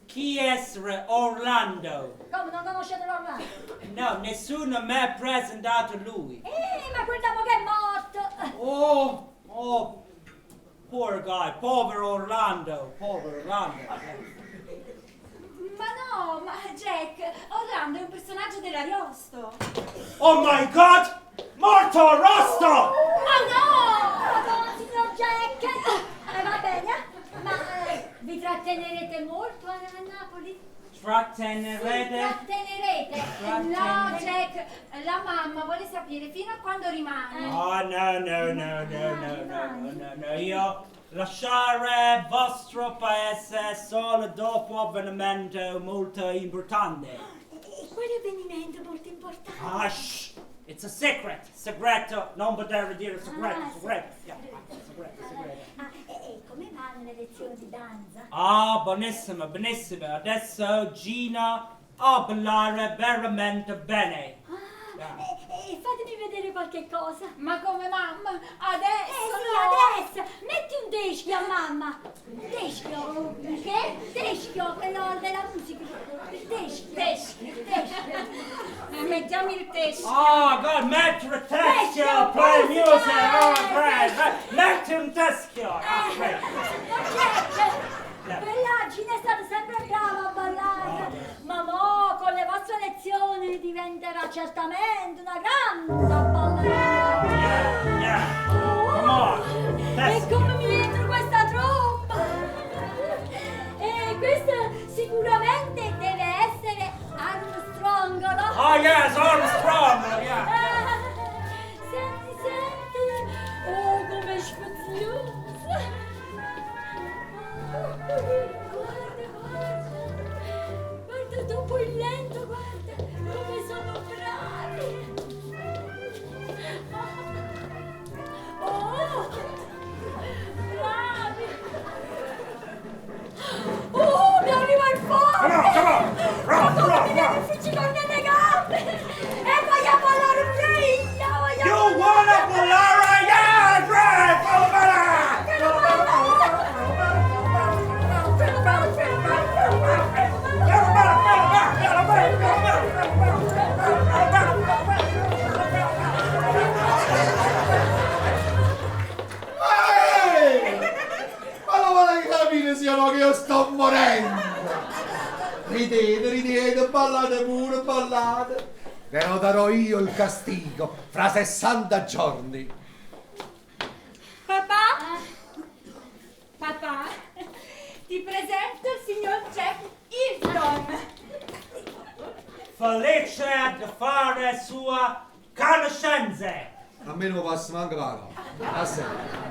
Speaker 6: Chi è Orlando?
Speaker 1: Come, non conoscete l'Orlando?
Speaker 6: No, nessuno mi ha presentato lui.
Speaker 1: Ma guardiamo che è morto.
Speaker 6: Oh, poor guy, povero Orlando.
Speaker 8: Ma no, ma Jack, Orlando è un personaggio dell'Ariosto.
Speaker 6: Oh my God! Morto Ariosto!
Speaker 1: Oh no! Madonna, signor Jack! Va bene, ma vi trattenerete molto a Napoli?
Speaker 6: Trattenerete?
Speaker 1: Trattenerete?
Speaker 8: No, Jack, la mamma vuole sapere fino a quando rimane.
Speaker 6: Oh no, io lasciare vostro paese solo dopo avvenimento molto importante.
Speaker 1: E quale avvenimento molto importante?
Speaker 6: Ah, shh! It's a secret! Segreto! Non poter dire segreto,
Speaker 1: Ah,
Speaker 6: segreto!
Speaker 1: sì.
Speaker 6: Yeah, segreto.
Speaker 1: E come vanno le lezioni di danza?
Speaker 6: Ah, benissimo. Adesso Gina a ballare veramente bene.
Speaker 1: E fatemi vedere qualche cosa.
Speaker 8: Ma come mamma? Adesso
Speaker 1: Sì,
Speaker 8: no!
Speaker 1: adesso! Metti un teschio a mamma! Un teschio! Che? Teschio, quello della musica! Il teschio!
Speaker 8: Mettiamo il teschio.
Speaker 6: Oh, God, mettere teschio!
Speaker 1: Teschio,
Speaker 6: Play
Speaker 1: musica!
Speaker 6: music! Oh, great! Metti un teschio! Ah, great!
Speaker 1: Quella Gina è stata sempre brava a ballare, ma mo con le vostre lezioni diventerà certamente una grande ballerina.
Speaker 6: Yeah. Come on!
Speaker 1: E
Speaker 6: Teschio!
Speaker 1: come mi entro questa tromba? E questa sicuramente deve essere Armstrong, no?
Speaker 6: Oh, yes, Armstrong! Yeah!
Speaker 1: Senti, oh come spaziosa! Guarda dopo il lento, guarda come sono bravi! Oh, bravi! Oh, mi arriva il forte!
Speaker 6: Come on!
Speaker 1: Come mi viene difficile nelle gambe! E voglio ballare pure io!
Speaker 6: You wanna ballare? Yeah, great! Follow me!
Speaker 5: Ma non volete capire siano che io sto morendo! Ridete, ballate pure, ballate! Ve lo darò io il castigo fra 60 giorni!
Speaker 8: Papà, ti presento il signor Jack Hilton.
Speaker 6: Felice di fare sua conoscenza!
Speaker 5: A me non passa manco parola! A sette!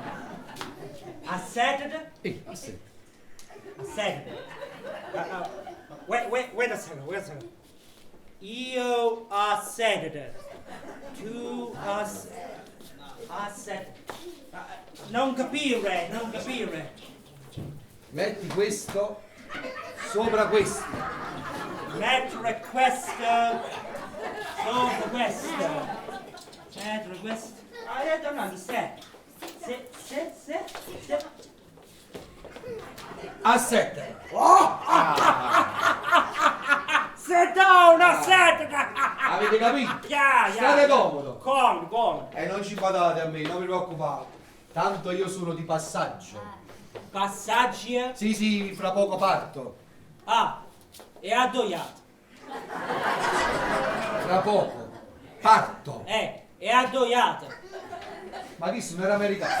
Speaker 6: A Saturday?
Speaker 5: A sette!
Speaker 6: A Saturday. Wait a second. Io a Saturday. Tu a Saturday. Non capire.
Speaker 5: Metti questo sopra questo!
Speaker 6: Mettere questo sopra questo. Mettere questo. I don't understand. Sit.
Speaker 5: A sette!
Speaker 6: Sit down, a Saturday.
Speaker 5: Avete capito?
Speaker 6: Yeah.
Speaker 5: State comodo!
Speaker 6: Go on.
Speaker 5: E non ci badate a me, non vi preoccupate! Tanto io sono di passaggio!
Speaker 6: Passaggi.
Speaker 5: Sì, fra poco parto!
Speaker 6: Ah, è addoiato.
Speaker 5: Fra poco parto!
Speaker 6: È addoiato.
Speaker 5: Ma chi sono era americano?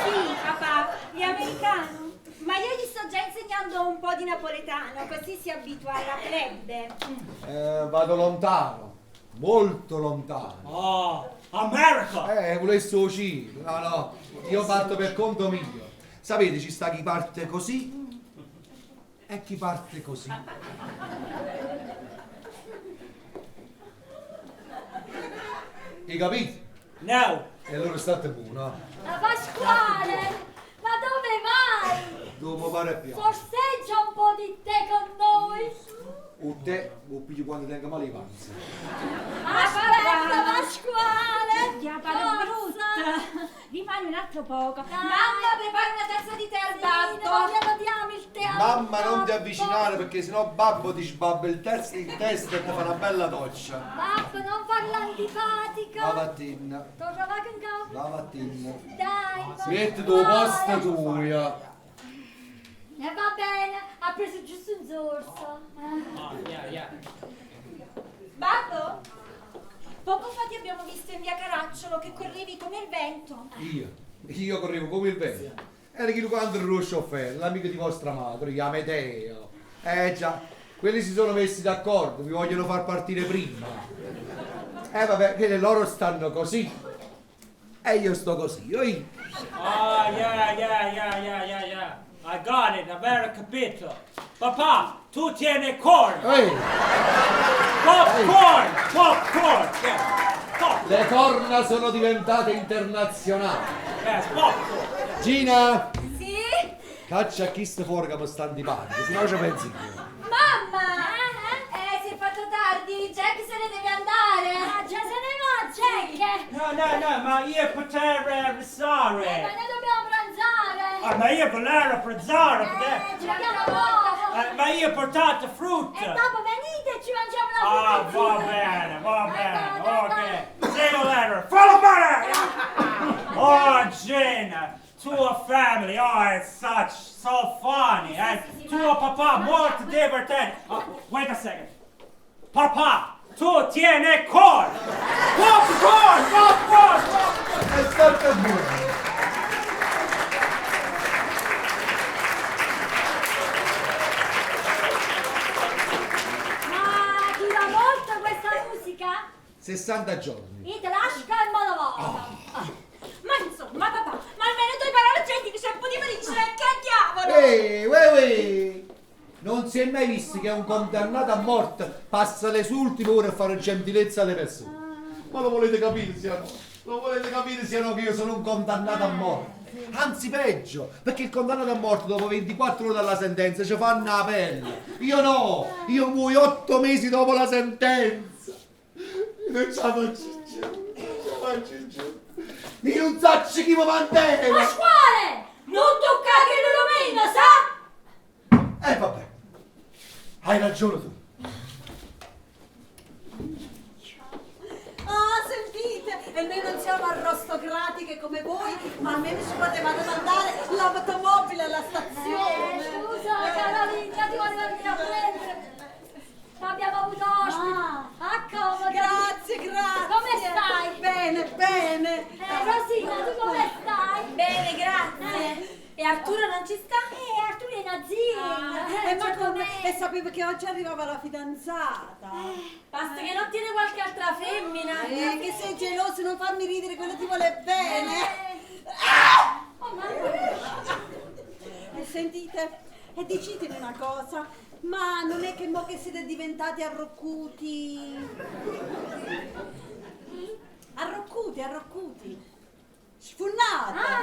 Speaker 8: Sì, papà, è americano. insegnando un po' di napoletano, così si abitua alla plebe.
Speaker 5: Vado lontano, molto lontano.
Speaker 6: Oh, America!
Speaker 5: Volessi uscire. No, io parto per conto mio. Sapete, ci sta chi parte così e chi parte così. Hai capito?
Speaker 6: No!
Speaker 5: E allora state buono.
Speaker 1: Ma Pasquale, ma dove vai?
Speaker 5: Dopo pare piano.
Speaker 1: Forseggia un po' di te con noi.
Speaker 5: O te, o piglio quando tenga male i panzi.
Speaker 1: Aspetta, Pasquale.
Speaker 8: Diavolo brutta! Rimane un altro poco. Mamma, prepara una tazza di tè al babbo.
Speaker 1: Diamo il tè al
Speaker 5: Mamma, non ti
Speaker 1: babbo.
Speaker 5: avvicinare perché sennò babbo ti sbabba il testa in testa e ti fa una bella doccia.
Speaker 1: Babbo, non farla antipatica.
Speaker 5: La mattina,
Speaker 1: Torna va con calma.
Speaker 5: la mattina.
Speaker 1: Dai,
Speaker 5: Metti tu posto tuya.
Speaker 1: E va bene, ha preso giusto un sorso.
Speaker 8: Babbo, poco fa ti abbiamo visto in via Caracciolo che correvi come il vento.
Speaker 5: Io correvo come il vento. Era chi quando il Rochefort, l'amico di vostra madre, Amedeo. Già, quelli si sono messi d'accordo, mi vogliono far partire prima. Vabbè, che loro stanno così. E io sto così, oi.
Speaker 6: Ah, yeah. I got it, aver capito. Papà, tu tieni corn!
Speaker 5: Ehi,
Speaker 6: Popcorn! Yeah. Popcorn!
Speaker 5: le corna sono diventate internazionali.
Speaker 6: Yes, popcorn!
Speaker 5: Gina,
Speaker 8: Sì?
Speaker 5: caccia chi sta fuori che mi sta antipatico, se no ci pensi io.
Speaker 8: Mamma! Si è fatto tardi, Jack se ne deve andare.
Speaker 1: Già se ne va, Jack.
Speaker 6: No, ma io poter
Speaker 1: Ma
Speaker 6: restare.
Speaker 1: noi dobbiamo pranzare.
Speaker 6: Ma io volevo pranzare,
Speaker 1: Ci vediamo dopo.
Speaker 6: ma io ho portato frutta.
Speaker 1: E dopo venite e ci mangiamo una frutta.
Speaker 6: Va bene, ok. See you later. Follow me! Oh, Gina, tua family, it's so funny. And tuo papà, molto divertente. Oh, wait a second. Papà, tu tieni corn! Popcorn!
Speaker 5: È stato buono.
Speaker 1: Ma dura molto questa musica?
Speaker 5: 60 giorni.
Speaker 1: Io te lascio in modo
Speaker 8: Ma insomma, papà, ma almeno 2 parole gentili, c'è un po' di malizia, che diavolo!
Speaker 5: Non si è mai visto che un condannato a morte passa le sue ultime ore a fare gentilezza alle persone. Ma lo volete capire, siano? Lo volete capire, siano, che io sono un condannato a morte? Anzi, peggio, perché il condannato a morte dopo 24 ore dalla sentenza ci fanno la pelle. Io no, io muoio 8 mesi dopo la sentenza. Non ce la faccio giù. Io non so chi mi mantiene.
Speaker 1: Pasquale! Non toccare che non lo meno, sa?
Speaker 5: Vabbè, hai ragione tu.
Speaker 2: Sentite, e noi non siamo aristocratiche come voi, ma almeno ci potevate mandare l'automobile alla stazione.
Speaker 1: Scusa, Carolina, ti voglio venire a prendere. Abbiamo avuto ospiti. Accomodati.
Speaker 2: Grazie.
Speaker 1: Come stai?
Speaker 2: Bene.
Speaker 1: Rosina, tu come stai?
Speaker 8: Bene, grazie. E Arturo non ci sta?
Speaker 1: Arturo è in azienda.
Speaker 2: Ma come? E sapevo che oggi arrivava la fidanzata.
Speaker 8: Basta che non tiene qualche altra femmina.
Speaker 2: Che sei geloso, non farmi ridere, quello ti vuole bene.
Speaker 1: Oh, mamma.
Speaker 2: Sentite, e dicitemi una cosa, ma non è che mo che siete diventati arroccuti? Arroccuti. Sfunnata!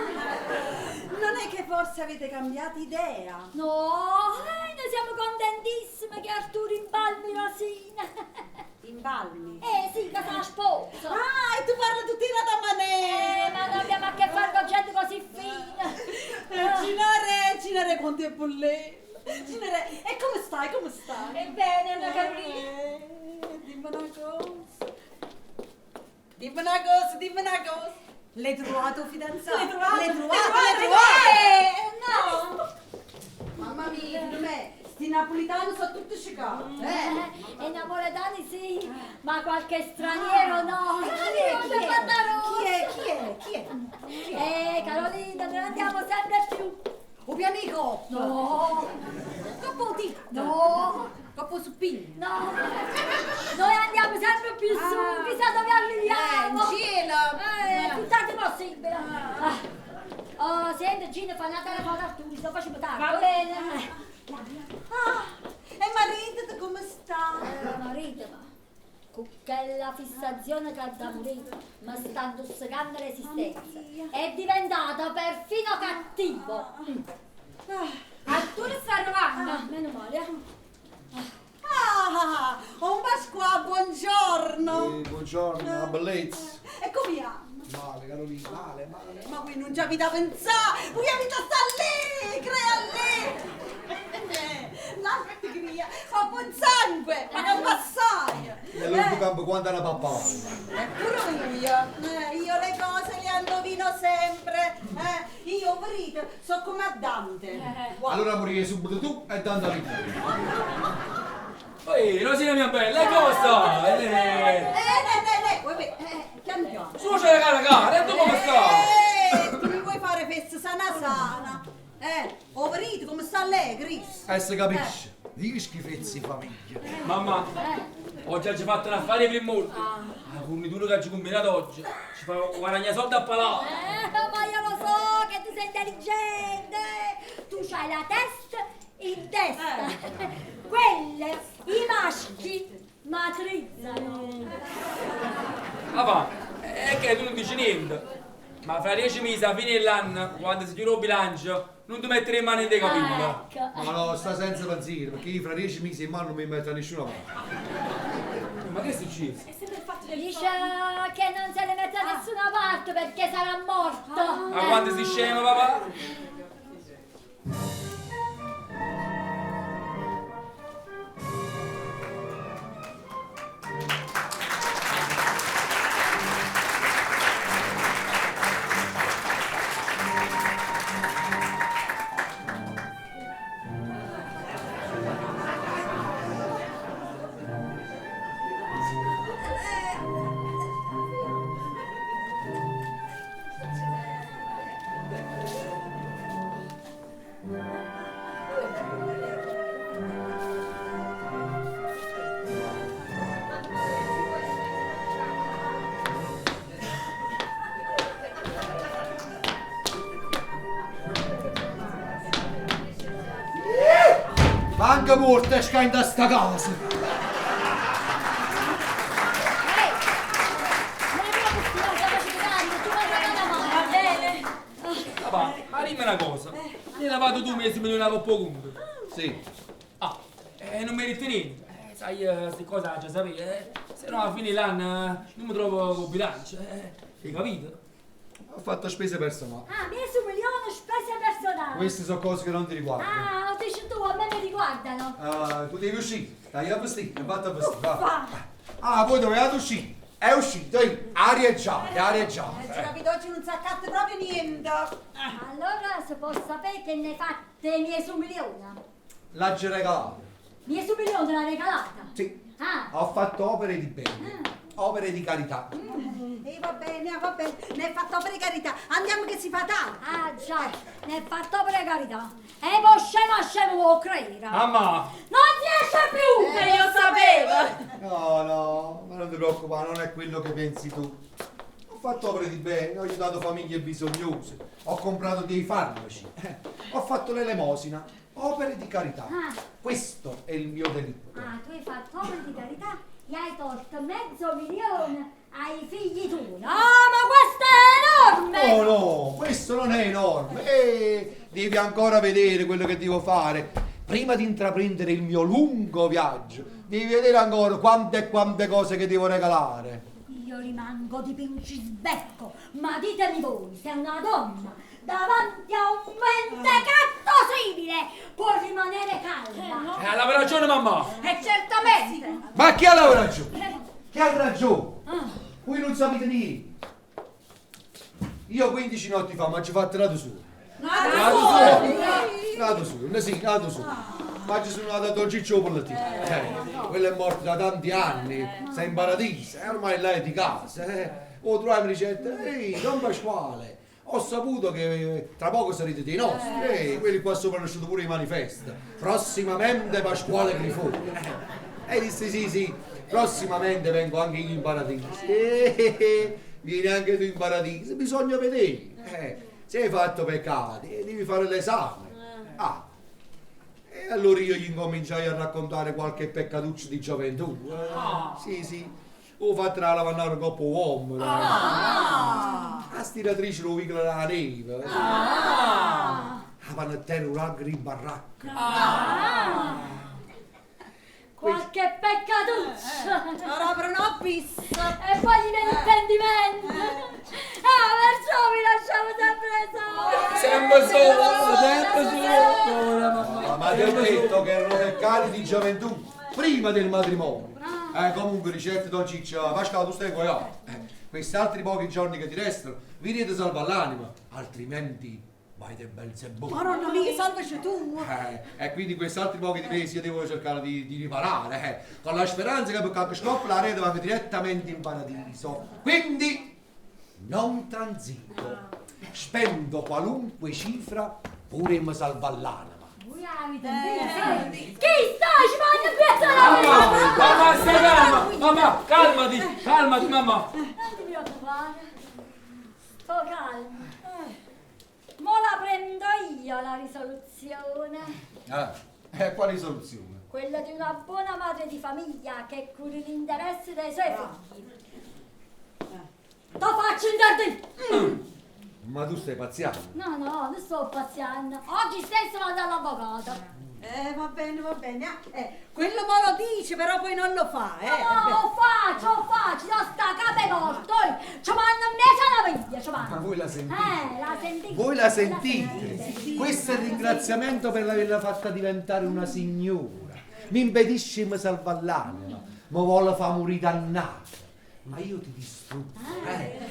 Speaker 2: Non è che forse avete cambiato idea?
Speaker 1: No, noi siamo contentissime che Arturo imbalmi Rosina.
Speaker 2: Imbalmi?
Speaker 1: Sì, che sa sposa.
Speaker 2: E tu parli tuttina da manè!
Speaker 1: Ma noi abbiamo a che fare con gente così fina.
Speaker 2: Ginare con te bollè. Ginare, e come stai?
Speaker 1: Bene, Anna Carolina.
Speaker 2: Dimmi una cosa. L'hai trovato fidanzato? L'hai trovato?
Speaker 1: No.
Speaker 2: Mamma mia, sti napolitani sono tutti scicati.
Speaker 1: I napoletani sì, ma qualche straniero no.
Speaker 2: Chi è?
Speaker 1: Carolina, noi andiamo sempre più.
Speaker 2: un pianico.
Speaker 1: No.
Speaker 2: Coppo di.
Speaker 1: No.
Speaker 2: Coppo suppino.
Speaker 1: No. Noi andiamo sempre più su, chissà dove arriviamo.
Speaker 2: In cielo.
Speaker 1: Più tardi possibile. Oh, senti, Gina, fai una telefonata a tu, sto facendo tardi.
Speaker 8: Va bene.
Speaker 2: E marito come sta?
Speaker 1: Marito, ma con quella fissazione che ha da morire, mi sta intossicando l'esistenza. È diventato perfino cattivo.
Speaker 8: Arturo sta arrivando.
Speaker 1: Meno male,
Speaker 2: Un Pasqua, buongiorno.
Speaker 5: Buongiorno, una bellezza.
Speaker 2: E come va?
Speaker 5: Male, Carolina, male.
Speaker 2: Ma qui non ci avete pensato, qui avete sta allegre. L'allegria fa buon sangue, ma non passai.
Speaker 5: Nell'ultimo campo quando era papà.
Speaker 2: Pure io le cose le indovino sempre. Io, vedete, so come a Dante.
Speaker 5: Allora morire subito tu e Dante lì.
Speaker 4: Ehi, Rosina mia bella, come sta?
Speaker 2: Piano piano.
Speaker 4: Su c'è la cara, e tu come sta?
Speaker 2: Tu mi vuoi fare festa sana? Ho vedete come sta allegri?
Speaker 5: Si capisce. Di che schifezze in famiglia.
Speaker 4: Mamma, oggi ci fatto un affare per molto. La fornitura che ci combinato oggi ci fa guadagnare soldi a palazzo.
Speaker 1: ma io lo so che tu sei intelligente. Tu c'hai la testa in testa. Quelle, i maschi, matrizzano.
Speaker 4: Ah va, è che tu non dici niente. Ma fra 10 mesi a fine dell'anno, quando si chiude il bilancio, non ti mettere in mano in dei capelli.
Speaker 1: Ecco.
Speaker 5: Ma no, sta senza pensiero, perché io fra 10 mesi in mano non mi metto a nessuna mano.
Speaker 4: Ma che è successo?
Speaker 8: È sempre il fatto del
Speaker 1: Dice che non se ne mette da nessuna parte perché sarà morto.
Speaker 4: Ma quando si scema, papà?
Speaker 5: Manca morte esca in da sta casa.
Speaker 1: Va bene.
Speaker 4: Papà, ma dimmi una cosa. Hai lavato tu mesi milioni a poco conto?
Speaker 5: Sì.
Speaker 4: Ah, non meriti niente. Sai, queste cose già sapevi, se no alla fine dell'anno non mi trovo con bilancio, hai capito?
Speaker 5: Ho fatto spese personali.
Speaker 1: Ah, 10 milioni spese personali.
Speaker 5: Queste sono cose che non ti riguardano.
Speaker 1: Ah, lo dici tu, a me mi riguardano.
Speaker 5: Tu devi uscire. Dai a vestire, vatti a vestire. Va. Ah, voi dovevate uscire. È uscito, arieggiate.
Speaker 2: Capito, oggi non si accatta proprio niente.
Speaker 1: Allora si può sapere che ne fatte 10 milioni.
Speaker 5: L'hai regalato.
Speaker 1: 10 milioni l'ha regalata?
Speaker 5: Sì.
Speaker 1: Ah.
Speaker 5: Ho fatto opere di bene. Opere di carità.
Speaker 2: Va bene, ne hai fatto opere carità. Andiamo che si fa tanto.
Speaker 1: Ah già, ne hai fatto per carità. E poi scemo può credere.
Speaker 4: Mamma!
Speaker 1: Non si esce più!
Speaker 8: Io sapevo.
Speaker 5: No, ma non ti preoccupare, non è quello che pensi tu. Ho fatto opere di bene, ho aiutato famiglie bisognose, ho comprato dei farmaci, ho fatto l'elemosina, opere di carità. Questo è il mio delitto.
Speaker 1: Ah, tu hai fatto opere di carità e hai tolto 500.000 ai figli tuoi. No, ma questo è enorme!
Speaker 5: No, questo non è enorme. Devi ancora vedere quello che devo fare. Prima di intraprendere il mio lungo viaggio, devi vedere ancora quante cose che devo regalare.
Speaker 1: Io rimango di pincisbecco, ma ditemi voi, se una donna davanti a un mentecatto simile può rimanere calma.
Speaker 4: Aveva ragione, mamma!
Speaker 1: Certamente!
Speaker 5: Ma chi ha la ragione? Chi ha ragione? Voi non sapete niente. Io 15 notti fa ma ci fatto nato solo. Nato solo. Ma ci sono nato a Ciccio Pollettino. Quello è morto da tanti anni, sta in paradiso, ormai lei è di casa. O troviamo ricette, ehi, Don Pasquale, Ho saputo che tra poco sarete dei nostri, quelli qua sopra hanno uscito pure i manifesti. Prossimamente Pasquale Grifoni. E disse sì, prossimamente vengo anche io in paradiso. Vieni anche tu in paradiso, bisogna vedere. Se hai fatto peccati, devi fare l'esame. E allora io gli incominciai a raccontare qualche peccatuccio di gioventù. Sì. Ho fatto la lavandare coppa uomo. La stiratrice lo vicolo la neve. La panettiera uragri in baracca.
Speaker 1: Qualche peccatuccio!
Speaker 2: Ora avrò una pista!
Speaker 1: E poi gli viene il pentimento! Perciò vi lasciamo sempre solo!
Speaker 5: Ma ti ho detto che erano peccati di gioventù, prima del matrimonio. Comunque ricette Don Ciccio, Pasquale tu stai qua. Questi altri pochi giorni che ti restano, venite salva l'anima, altrimenti vai del Belzebù.
Speaker 2: Madonna mia, salvaci tu!
Speaker 5: E quindi questi altri pochi di mesi io devo cercare di riparare, con la speranza che per qualche scoppio la rete va direttamente in paradiso. Quindi non transito, spendo qualunque cifra pure in salva l'anima.
Speaker 1: Chi sta? Ci voglio più
Speaker 4: Mamma, stai calma! Mamma, calmati, mamma!
Speaker 1: Non ti preoccupare. Sto calma. Mo la prendo io la risoluzione.
Speaker 5: Quale risoluzione?
Speaker 1: Quella di una buona madre di famiglia che curi l'interesse dei suoi figli. T'o faccio interdire!
Speaker 5: Ma tu stai pazziando?
Speaker 1: No, non sto pazziando. Oggi stesso vado all'avvocato.
Speaker 2: Va bene. Quello me lo dice, però poi non lo fa,
Speaker 1: Lo faccio, io sta capo morto. Ci vanno a mezzo alla veglia, ci vanno.
Speaker 5: Ma voi la sentite?
Speaker 1: La sentite?
Speaker 5: Voi la sentite? Questo è il ringraziamento per averla fatta diventare una signora. Mi impedisce di salvare l'anima, mi vuole far morire dannato. Ma io ti distruggo,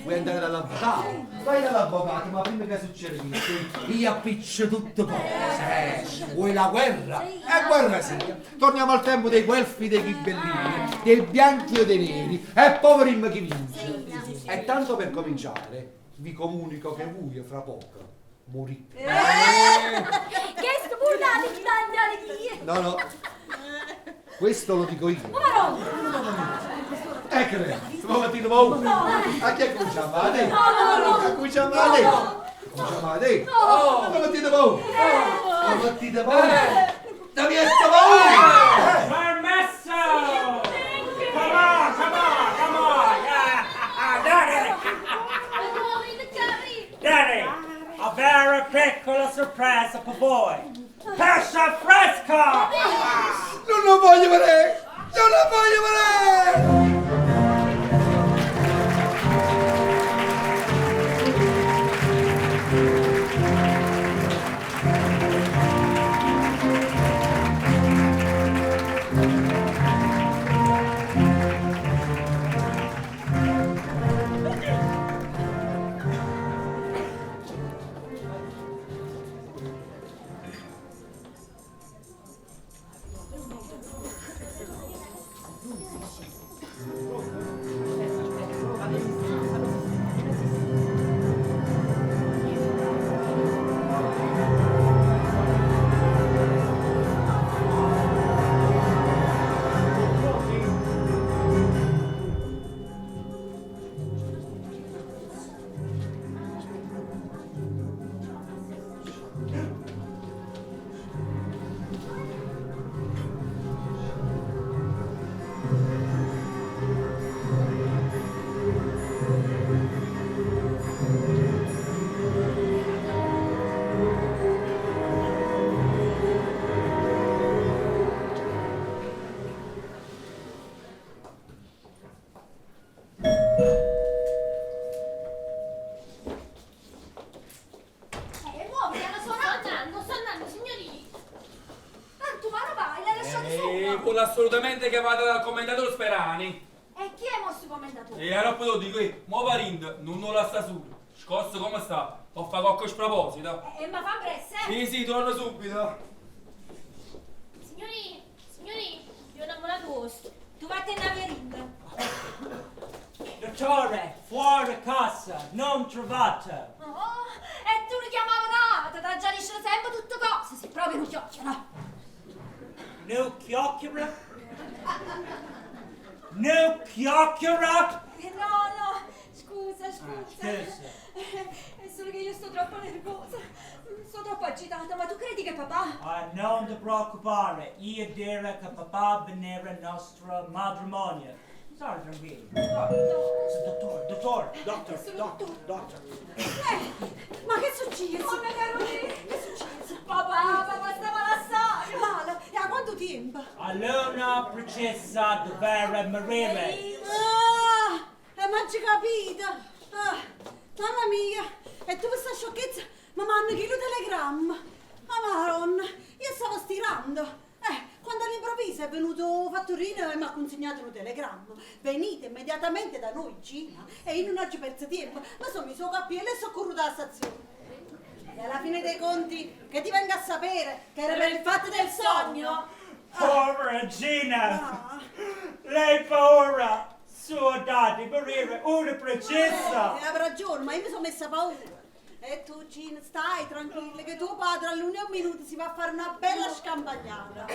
Speaker 5: vuoi andare dall'avvocato? Vai dall'avvocato, ma prima che succede questo, io appiccio tutto cose. Vuoi la guerra? Guerra sì. Torniamo al tempo dei guelfi, dei ghibellini, dei bianchi o dei neri, e poverim chi vince. E tanto per cominciare, vi comunico che voi fra poco morite.
Speaker 1: Che spurtate di tante alegrie.
Speaker 5: No, questo lo dico io. Eccole, siamo partiti voi. A chi è cominciamo? A te? Cominciamo a te? Cominciamo a te? Siamo partiti voi. Siamo partiti voi. Da miezza voi.
Speaker 6: Permesso! Come on! Daddy, a vera piccola sorpresa per voi. Pesce fresco!
Speaker 5: Non lo voglio vedere!
Speaker 4: Assolutamente che vada dal commendatore Sperani.
Speaker 1: E chi è mosso commendatore?
Speaker 4: E allora poi lo dico io, mo Varind, non la sta su. Scosso come sta? Ho fatto qualche sproposito.
Speaker 1: Ma fa pressa,
Speaker 4: Sì, torno subito.
Speaker 7: Signori, io ho innamorato vostro.
Speaker 8: Tu vattene a Verinda.
Speaker 6: Io Dottore, fuori casa, non trovata.
Speaker 8: Oh, e tu li chiamavo nata, da già dice sempre tutte cose, si proprio non chiocchiola.
Speaker 6: No chiacchiera? No chiacchiera?
Speaker 8: No, scusa.
Speaker 6: scusa.
Speaker 8: È solo che io sto troppo nervosa, sto troppo agitata, ma tu credi che papà...
Speaker 6: Non ti preoccupare, io direi che papà venera il nostro matrimonio. Stai tranquillo. Dottore.
Speaker 2: Ma che è successo?
Speaker 8: Oh, mia Carolina, che è successo? Papà stava lassando.
Speaker 2: Male, e a quanto tempo?
Speaker 6: Allora, princessa, dovere morire.
Speaker 2: Ma ci capito? Mamma mia, e tu questa sciocchezza mi mandi che lo telegramma. Ma Maronna, io stavo stirando. Quando all'improvviso è venuto Fattorino e mi ha consegnato un telegramma. Venite immediatamente da noi, Gina. E io non ho perso tempo, ma sono messo capello e sono corruta alla stazione. E alla fine dei conti, che ti venga a sapere che era per il fatto del sogno.
Speaker 6: Povera Gina, lei paura. Suo daddy morire una princessa.
Speaker 2: Ha ragione, ma io mi sono messa paura. E tu, Gina, stai tranquilla che tuo padre all'unico minuto si va a fare una bella scampagnata.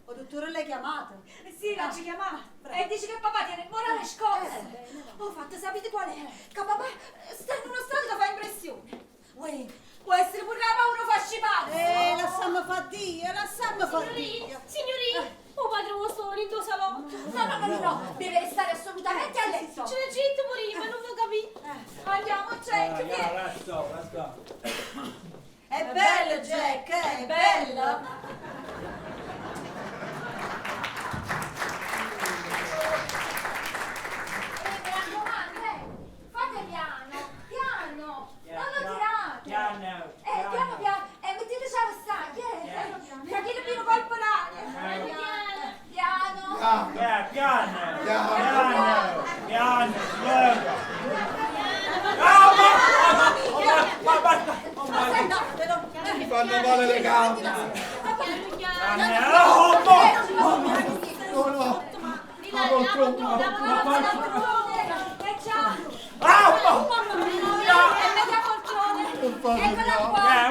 Speaker 2: O dottore l'hai chiamato?
Speaker 8: Sì, l'ho chiamata. E dice che papà tiene il morale scosso. Ho fatto, sapete qual è? Che papà sta in uno stato che fa impressione. Uè, può essere pure la paura fascipata.
Speaker 2: Lasciamo fa Dio,
Speaker 7: Signorina, oh padre vostro in tuo salotto.
Speaker 8: No, deve restare assolutamente a letto.
Speaker 7: Ce l'hai detto prima, non lo capito.
Speaker 8: Andiamo, Jack, vieni.
Speaker 6: Let's go.
Speaker 2: È bello, Jack, è bello.
Speaker 8: Mi raccomando, fate piano. Non lo tirate.
Speaker 6: Piano.
Speaker 8: Piano. E mettete già le staglie. Capite pieno colpo d'aria. Piano.
Speaker 6: Piano, slow.
Speaker 5: Mi fanno male le gambe.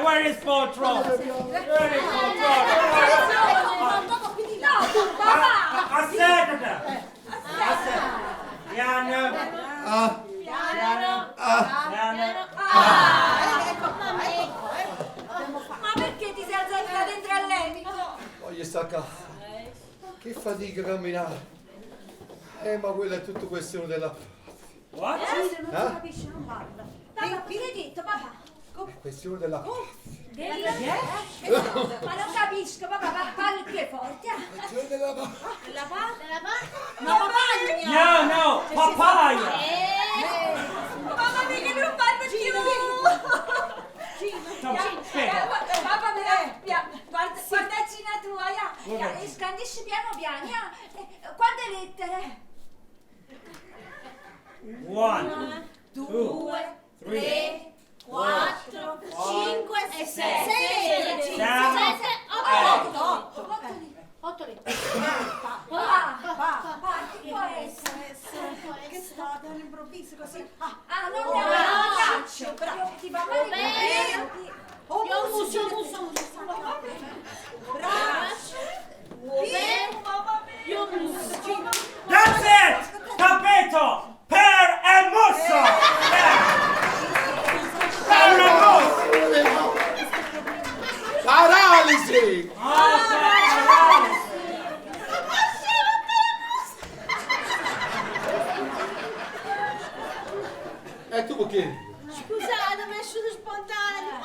Speaker 6: Where is Poltron? Aspetta! Piano!
Speaker 8: Ma perché ti sei alzato da dentro al letto?
Speaker 5: Voglio stacca. Che fatica camminare. Ma quella è tutta questione della...
Speaker 6: What?
Speaker 2: Non si capisce, non parla.
Speaker 8: Papà, mi hai detto, papà?
Speaker 5: Questione della...
Speaker 8: Ma non capisco, papà, parli più forte.
Speaker 5: Questione della...
Speaker 6: No, papaya!
Speaker 8: Mamma mia, che non parlo più! Papà, guarda Gina tua, scandisci piano, quante lettere?
Speaker 6: 1, 2, 3,
Speaker 8: 4, 5 e 6.
Speaker 6: 6 lettere.
Speaker 7: 8 lettere.
Speaker 8: Che può essere?
Speaker 2: Che è stato all'improvviso così?
Speaker 8: Non ne faccio. Ti va male?
Speaker 6: That's it! Capito! Per e musso! Per e musso!
Speaker 5: Paralisi! E tu perché?
Speaker 7: Scusate, mi è uscito spontaneo.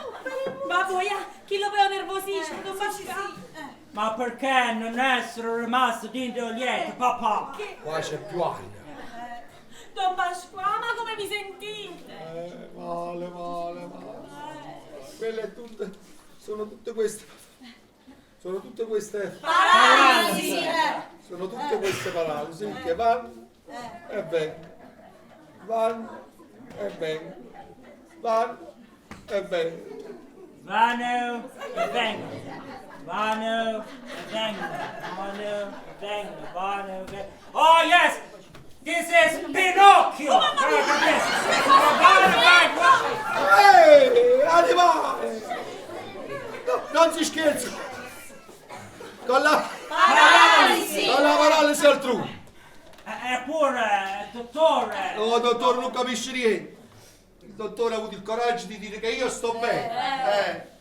Speaker 3: Ma poi, chi lo vedo nervosissimo, non faccio
Speaker 6: Ma perché non essere rimasto dentro il letto, papà?
Speaker 5: Qua c'è più aria.
Speaker 3: Don Pasquale, ma come mi sentite?
Speaker 5: Male. Quelle è tutte... Sono tutte queste...
Speaker 6: Paralisi!
Speaker 5: Sono tutte queste paralisi che vanno e vengono. Vanno e vengono. Vanno e vengono.
Speaker 6: Vanno e vengono. Vanno e vengono. Vanno e vengono. Vanno e vengono. Oh yes! This is Pinocchio!
Speaker 5: Animale! No, non si scherza! Con la paralisi altrui!
Speaker 6: Eppure, dottore!
Speaker 5: No, dottore, non capisce niente! Il dottore ha avuto il coraggio di dire che io sto bene!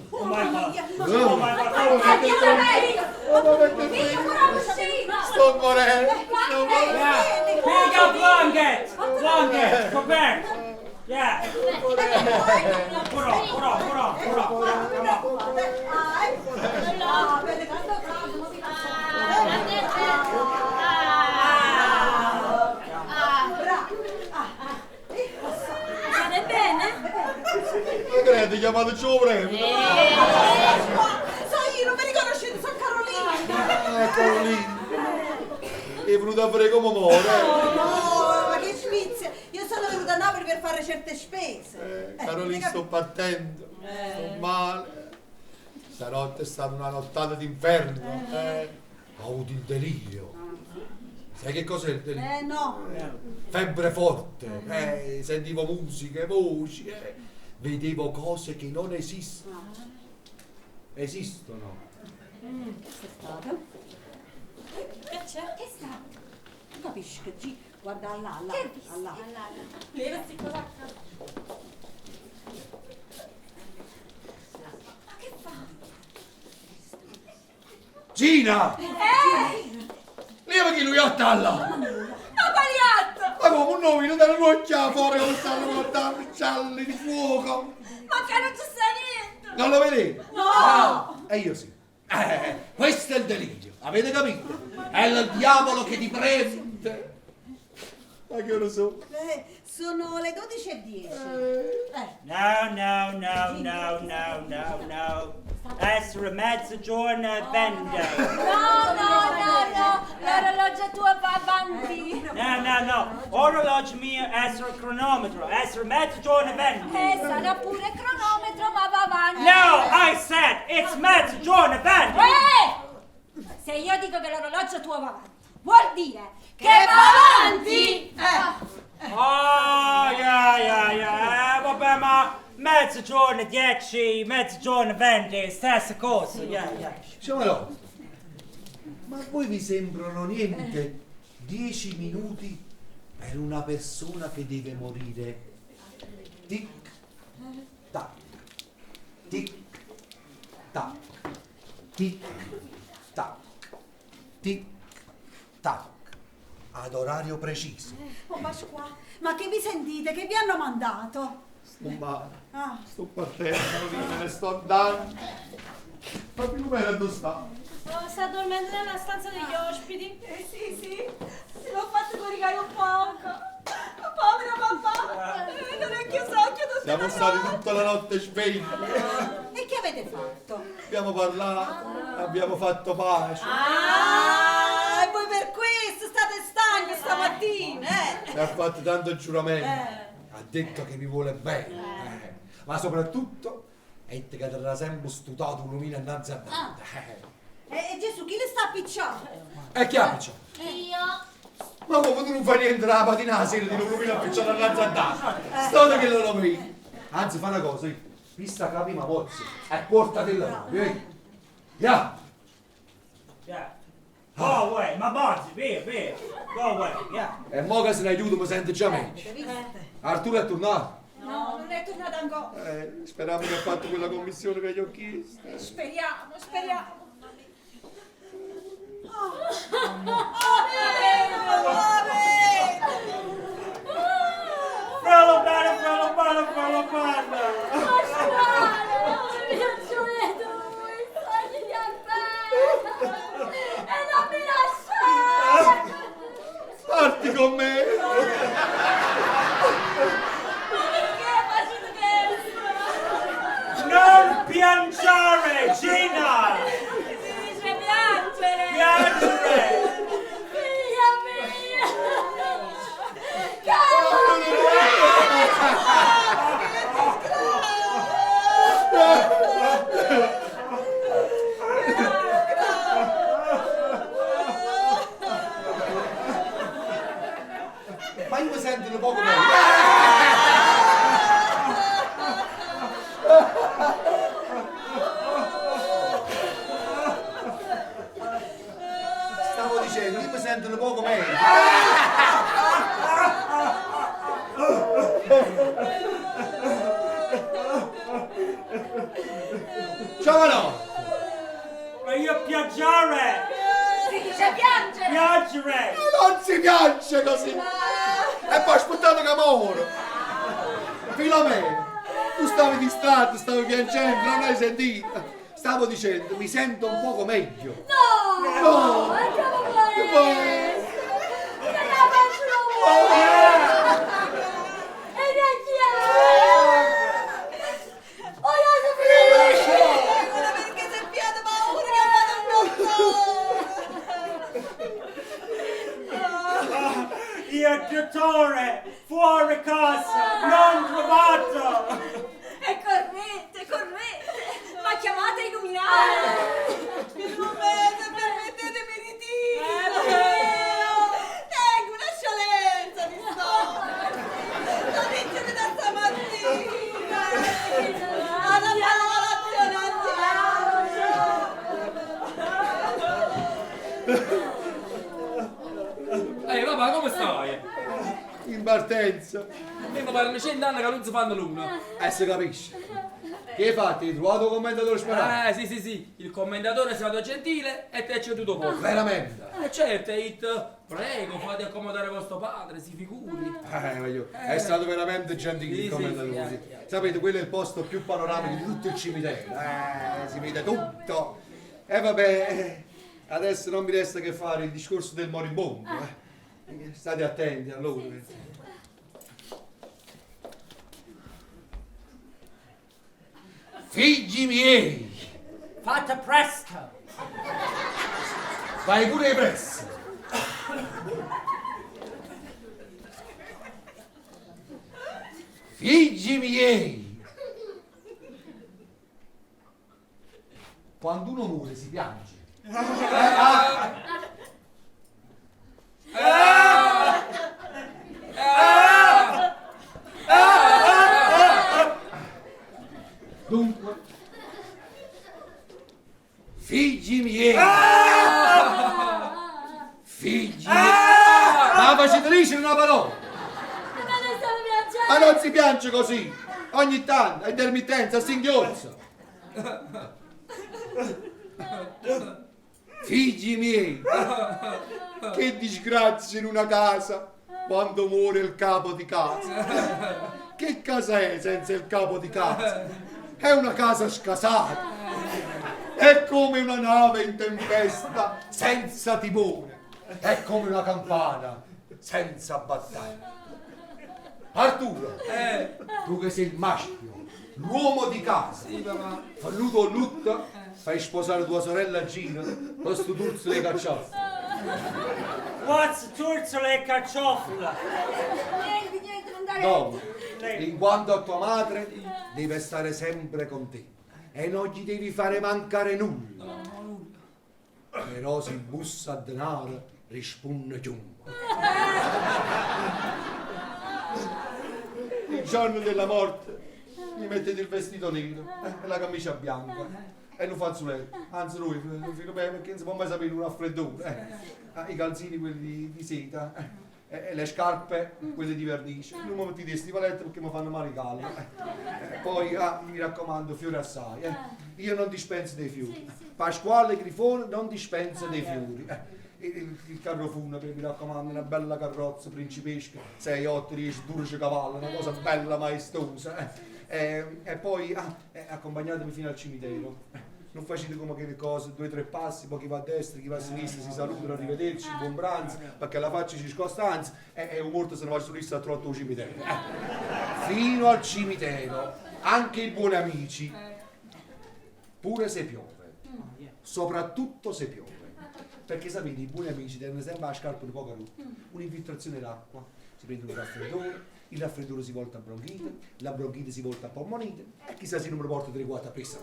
Speaker 6: Oh my God!
Speaker 5: Oh my sto morendo!
Speaker 6: Pick up blanket! Blanket! Coperto! Yeah! Put on!
Speaker 1: State bene?
Speaker 5: Ma credo, chiamato Giovremo!
Speaker 2: So io, non mi riconoscete, sono Carolina!
Speaker 5: Carolina! È venuta a fare come muore!
Speaker 2: No, ma che smizia! Io sono venuta a Napoli per fare certe spese!
Speaker 5: Carolina, sto partendo! Sto male! Stanotte è stata una nottata d'inferno! Ho avuto il delirio! Sai che cos'è il delirio?
Speaker 2: No!
Speaker 5: Febbre forte! Sentivo musiche, voci! Vedevo cose che non esistono! Esistono!
Speaker 2: Che è stato?
Speaker 8: Che c'è?
Speaker 2: Che è stato? Tu capisci che G? Guarda là.
Speaker 8: Levati cosa accade. Ma che fa?
Speaker 5: Gina! Leva chi lui a talla!
Speaker 8: Ma Pagliatto!
Speaker 5: Ma come un novino da roccia fuori con stanno portando gialli di fuoco!
Speaker 8: Ma che non ci sta niente!
Speaker 5: Non lo vedete?
Speaker 8: No!
Speaker 5: E io sì. Questo è il delirio, avete capito? È il diavolo che ti prende. Ma che ora so?
Speaker 2: Sono le 12:10.
Speaker 6: No. Essere mezzogiorno e vende.
Speaker 8: No, l'orologio tuo va avanti.
Speaker 6: No. Orologio mio essere cronometro. Essere mezzogiorno e vende.
Speaker 8: Sarà pure cronometro, ma va avanti.
Speaker 6: No, I said it's mezzogiorno e vende.
Speaker 8: Se io dico che l'orologio tuo va avanti, vuol dire che va avanti.
Speaker 6: Oh, yeah. Vabbè, ma mezzogiorno 10, mezzogiorno 20, stessa cosa. Yeah.
Speaker 5: Sciamalò, ma a voi vi sembrano niente 10 minuti per una persona che deve morire? Tic, tac, tic, tac, tic, tac, tic, tac, ad orario preciso.
Speaker 2: Oh Pasqua, ma che vi sentite? Che vi hanno mandato?
Speaker 5: Sto male, sto partendo, me ne sto andando. Ma più o meno dove sta?
Speaker 7: Sta dormendo nella stanza degli ospiti.
Speaker 8: Sì, l'ho fatto coricare un poco. Povero papà, non è chiuso occhio tutto.
Speaker 5: Siamo stati tutta la notte svegli.
Speaker 2: E che avete fatto?
Speaker 5: Abbiamo parlato, abbiamo fatto pace.
Speaker 2: E voi per questo state stanchi stamattina,
Speaker 5: Mi ha fatto tanto giuramento. Ha detto che mi vuole bene. Ma soprattutto ha detto che terrà sempre studiato un lumino innanzi a banda.
Speaker 2: E Gesù, chi le sta appicciando?
Speaker 5: E chi appiccia?
Speaker 7: Io.
Speaker 5: Ma come tu non fai niente la mattina la sera di un lumino appicciato innanzi a banda? State che non lo vedi. Anzi, fa una cosa, vista capi ma mozzi e portatela qui. Yeah.
Speaker 6: Go away, ma bozzi, via. Go away, yeah.
Speaker 5: E mo che se ne aiuto mi sente già meglio. Arturo è tornato.
Speaker 8: No, non è tornato ancora.
Speaker 5: Speriamo che ha fatto quella commissione che gli ho chiesto.
Speaker 8: Speriamo.
Speaker 6: Frello bene.
Speaker 1: Mi piaciuto lui, sogni di Alberto! E non mi lasciare!
Speaker 5: Parti con me!
Speaker 8: Perché facete questo?
Speaker 6: Non piangere, Gina!
Speaker 5: dicendo, io mi sento un poco meglio. Giovano!
Speaker 6: Ma io piangere!
Speaker 8: Si dice piangere!
Speaker 6: Piangere!
Speaker 5: Non si piange così! E poi aspettato che muore! Filomena, tu stavi distratto, stavi piangendo, non hai sentito? Stavo dicendo, mi sento un poco meglio.
Speaker 1: No!
Speaker 5: No!
Speaker 1: Ma come può
Speaker 5: Che poi-
Speaker 1: essere? Che la faccio E voglio finire!
Speaker 2: Ora perché sei piano paura che vado un
Speaker 6: Io dottore, fuori casa, non trovato!
Speaker 8: E correte, correte! Ma chiamate illuminati!
Speaker 2: Filomena, permettetemi di dire! Tengo una scialenza, mi sto! Lo dice da stamattina! Alla
Speaker 4: Ehi papà, come stai?
Speaker 5: In partenza.
Speaker 4: Mi pare 100 anni che non si fanno l'una.
Speaker 5: Si capisce. Che hai fatto? Hai trovato un commentatore sperato?
Speaker 4: Sì. Il commentatore è stato gentile e ti ha ceduto poco.
Speaker 5: Veramente?
Speaker 4: Certo, hai detto, prego, fate accomodare vostro padre, si figuri.
Speaker 5: È stato veramente gentile il
Speaker 4: Sì,
Speaker 5: commentatore.
Speaker 4: sì.
Speaker 5: Sapete, quello è il posto più panoramico di tutto il cimitero. Si vede tutto. E vabbè, adesso non mi resta che fare il discorso del moribondo. State attenti allora. Figli miei,
Speaker 6: Fate presto!
Speaker 5: fai pure presso. Figli miei, quando uno muore si piange. Dunque, figli miei, ma facete dicere una parola, ma non si piange così, ogni tanto, è intermittenza, a singhiozza. Figli miei, che disgrazia in una casa quando muore il capo di casa. Che casa è senza il capo di casa? È una casa scasata. È come una nave in tempesta senza timone. È come una campana senza battaglia. Arturo, tu che sei il maschio, l'uomo di casa, falluto o lutto, fai sposare tua sorella Gina con sto turzo di carciofi.
Speaker 6: What's turzole e carciofla?
Speaker 8: Niente, non dare...
Speaker 5: No, in quanto a tua madre, deve stare sempre con te e non gli devi fare mancare nulla. Però se bussa a denaro, risponde chiunque. Il giorno della morte mi mettete il vestito nero e la camicia bianca e un fazzoletto, anzi lui, figlio mio, perché non si può mai sapere un raffreddore. I calzini quelli di seta e le scarpe quelle di vernice, non mi mettete i stivaletti perché mi fanno male i calli. Poi mi raccomando, fiori assai, io non dispenso dei fiori. Pasquale Grifone non dispensa dei fiori. Il carro funebre, mi raccomando, una bella carrozza principesca, 6-8 10 12 cavalli, una cosa bella maestosa. E poi accompagnatemi fino al cimitero. Non facete come che le cose, 2-3 passi, poi chi va a destra, chi va a sinistra, si salutano, arrivederci, buon pranzo, perché la faccia ci scostanza e un morto se ne va su lista a trotto al cimitero. Fino al cimitero, anche i buoni amici, pure se piove, soprattutto se piove. Perché sapete, i buoni amici devono sempre la scarpa di poca rotta, un'infiltrazione d'acqua, si prende un raffreddore, il raffreddore si volta a bronchite, la bronchite si volta a polmonite e chissà se non mi porta 3-4 presa a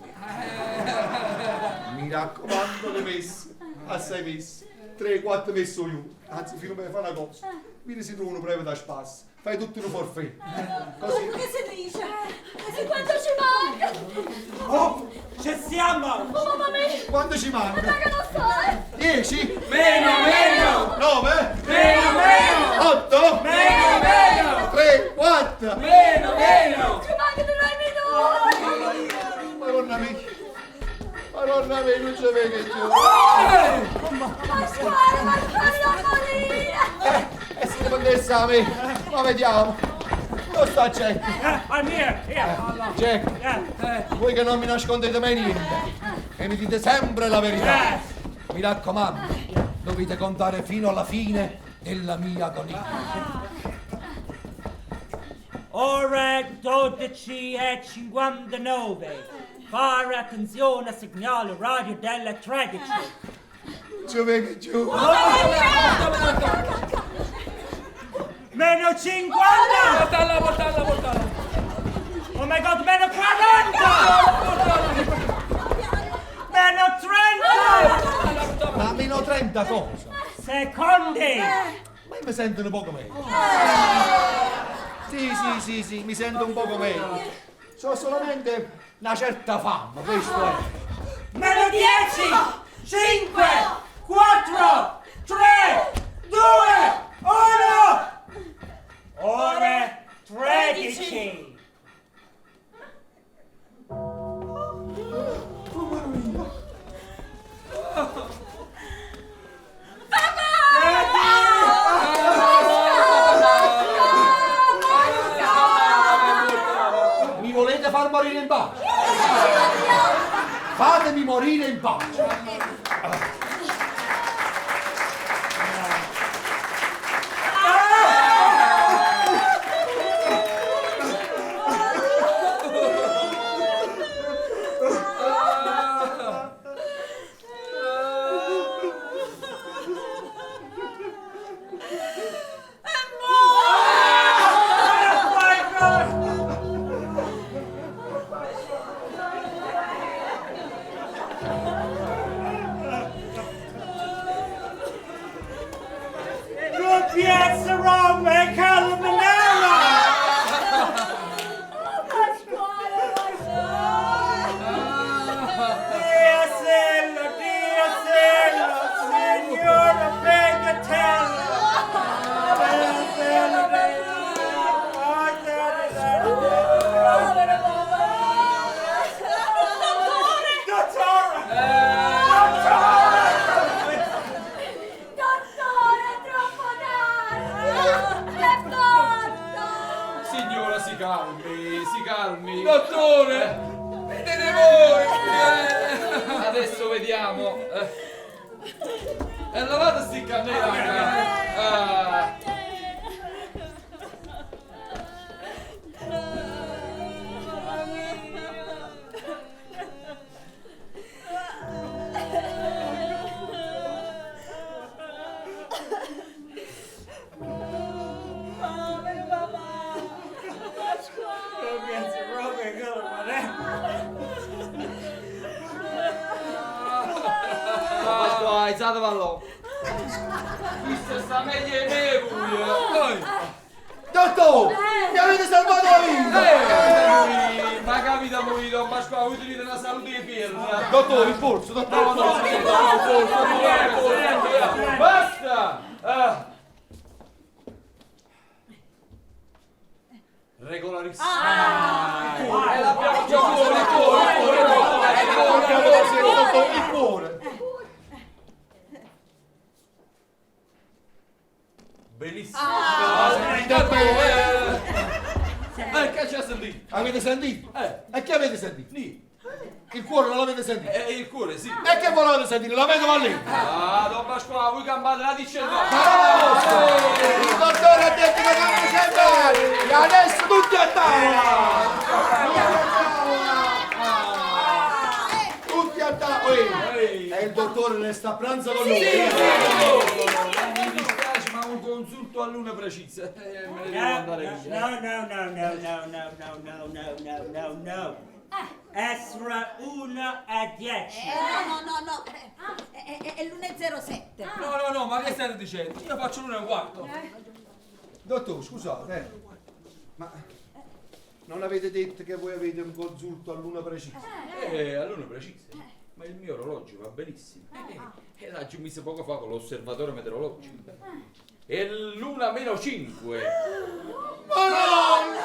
Speaker 5: me. Mi raccomando, le messe, assai messe, 3-4 messe ognuno, anzi fino a me fa una cosa, vieni si trova uno breve da spasso, fai tutto un forfè, così.
Speaker 8: Che si dice? E quanto ci manca?
Speaker 6: Oh, Ci siamo!
Speaker 8: Mamma mia!
Speaker 5: Quanto ci manca?
Speaker 8: Che non so,
Speaker 5: 10?
Speaker 4: Meno!
Speaker 5: 9?
Speaker 4: Meno!
Speaker 5: 8?
Speaker 4: Meno!
Speaker 5: 3, 4?
Speaker 4: Meno!
Speaker 8: ci mancano 2 minuti!
Speaker 5: Madonna mia! Madonna mia, non ci vede più!
Speaker 8: Pasquale, non morire!
Speaker 5: E se ne potesse a me! Ma vediamo! Dove sta Jack?
Speaker 6: I'm here!
Speaker 5: Jack, voi che non mi nascondete mai niente e mi dite sempre la verità. Mi raccomando, dovete contare fino alla fine della mia agonia.
Speaker 6: Ore 12:59. Fare attenzione al segnale radio delle 13.
Speaker 5: Ci vede giù!
Speaker 6: Meno 50!
Speaker 4: Portala!
Speaker 6: Oh my god, meno 40! Meno 30!
Speaker 5: Ma meno 30 cosa?
Speaker 6: Secondi!
Speaker 5: Ma io mi sento un poco meglio. Sì, mi sento un poco meglio. C'ho solamente una certa fame, questo è.
Speaker 6: Meno 10! 5! 4! 3! 2! 1! Ore 13!
Speaker 5: Mi volete far morire in pace? Fatemi morire in pace!
Speaker 6: Piazza Roma, Calmanella! Diasello, signora Pegatella!
Speaker 4: Signora, si calmi! Dottore! Vedete voi! Adesso vediamo. E lavate sti cannella! Alzate vallo! Questo sta meglio di me, voi!
Speaker 5: Dottore! Mi avete salvato la vita!
Speaker 4: Ma capita voi, Don Pasquale, voi tenete la salute di Pierre!
Speaker 5: Dottore, il polso, dottore!
Speaker 4: Basta! Regolarissimo! E l'abbiamo già
Speaker 5: Il cuore!
Speaker 4: Bellissimo! Che ci ha sentito?
Speaker 5: Avete sentito? E che avete sentito? Il cuore non l'avete sentito?
Speaker 4: Il cuore, sì!
Speaker 5: E che volete sentire? La vedo a lì!
Speaker 4: Ah, Don Pasquale, voi campate la dice no!
Speaker 5: Il dottore ha detto che non mi sembra! E adesso tutti a tavola! Tutti a tavola! E il dottore resta a pranzo con noi!
Speaker 4: Mi dispiace, ma un consulto a luna precisa. Me ne devo andare via.
Speaker 6: No. Essere 1 e 10.
Speaker 8: No. È l'1:07.
Speaker 4: No, ma che state dicendo? Io faccio l'1 e un quarto.
Speaker 5: Dottore, scusate, ma Non avete detto che voi avete un consulto all'una precisa?
Speaker 4: All'una precisa. Ma il mio orologio va benissimo. E l'ha giù messo poco fa con l'osservatore meteorologico. È l'una meno 5.
Speaker 5: Madonna!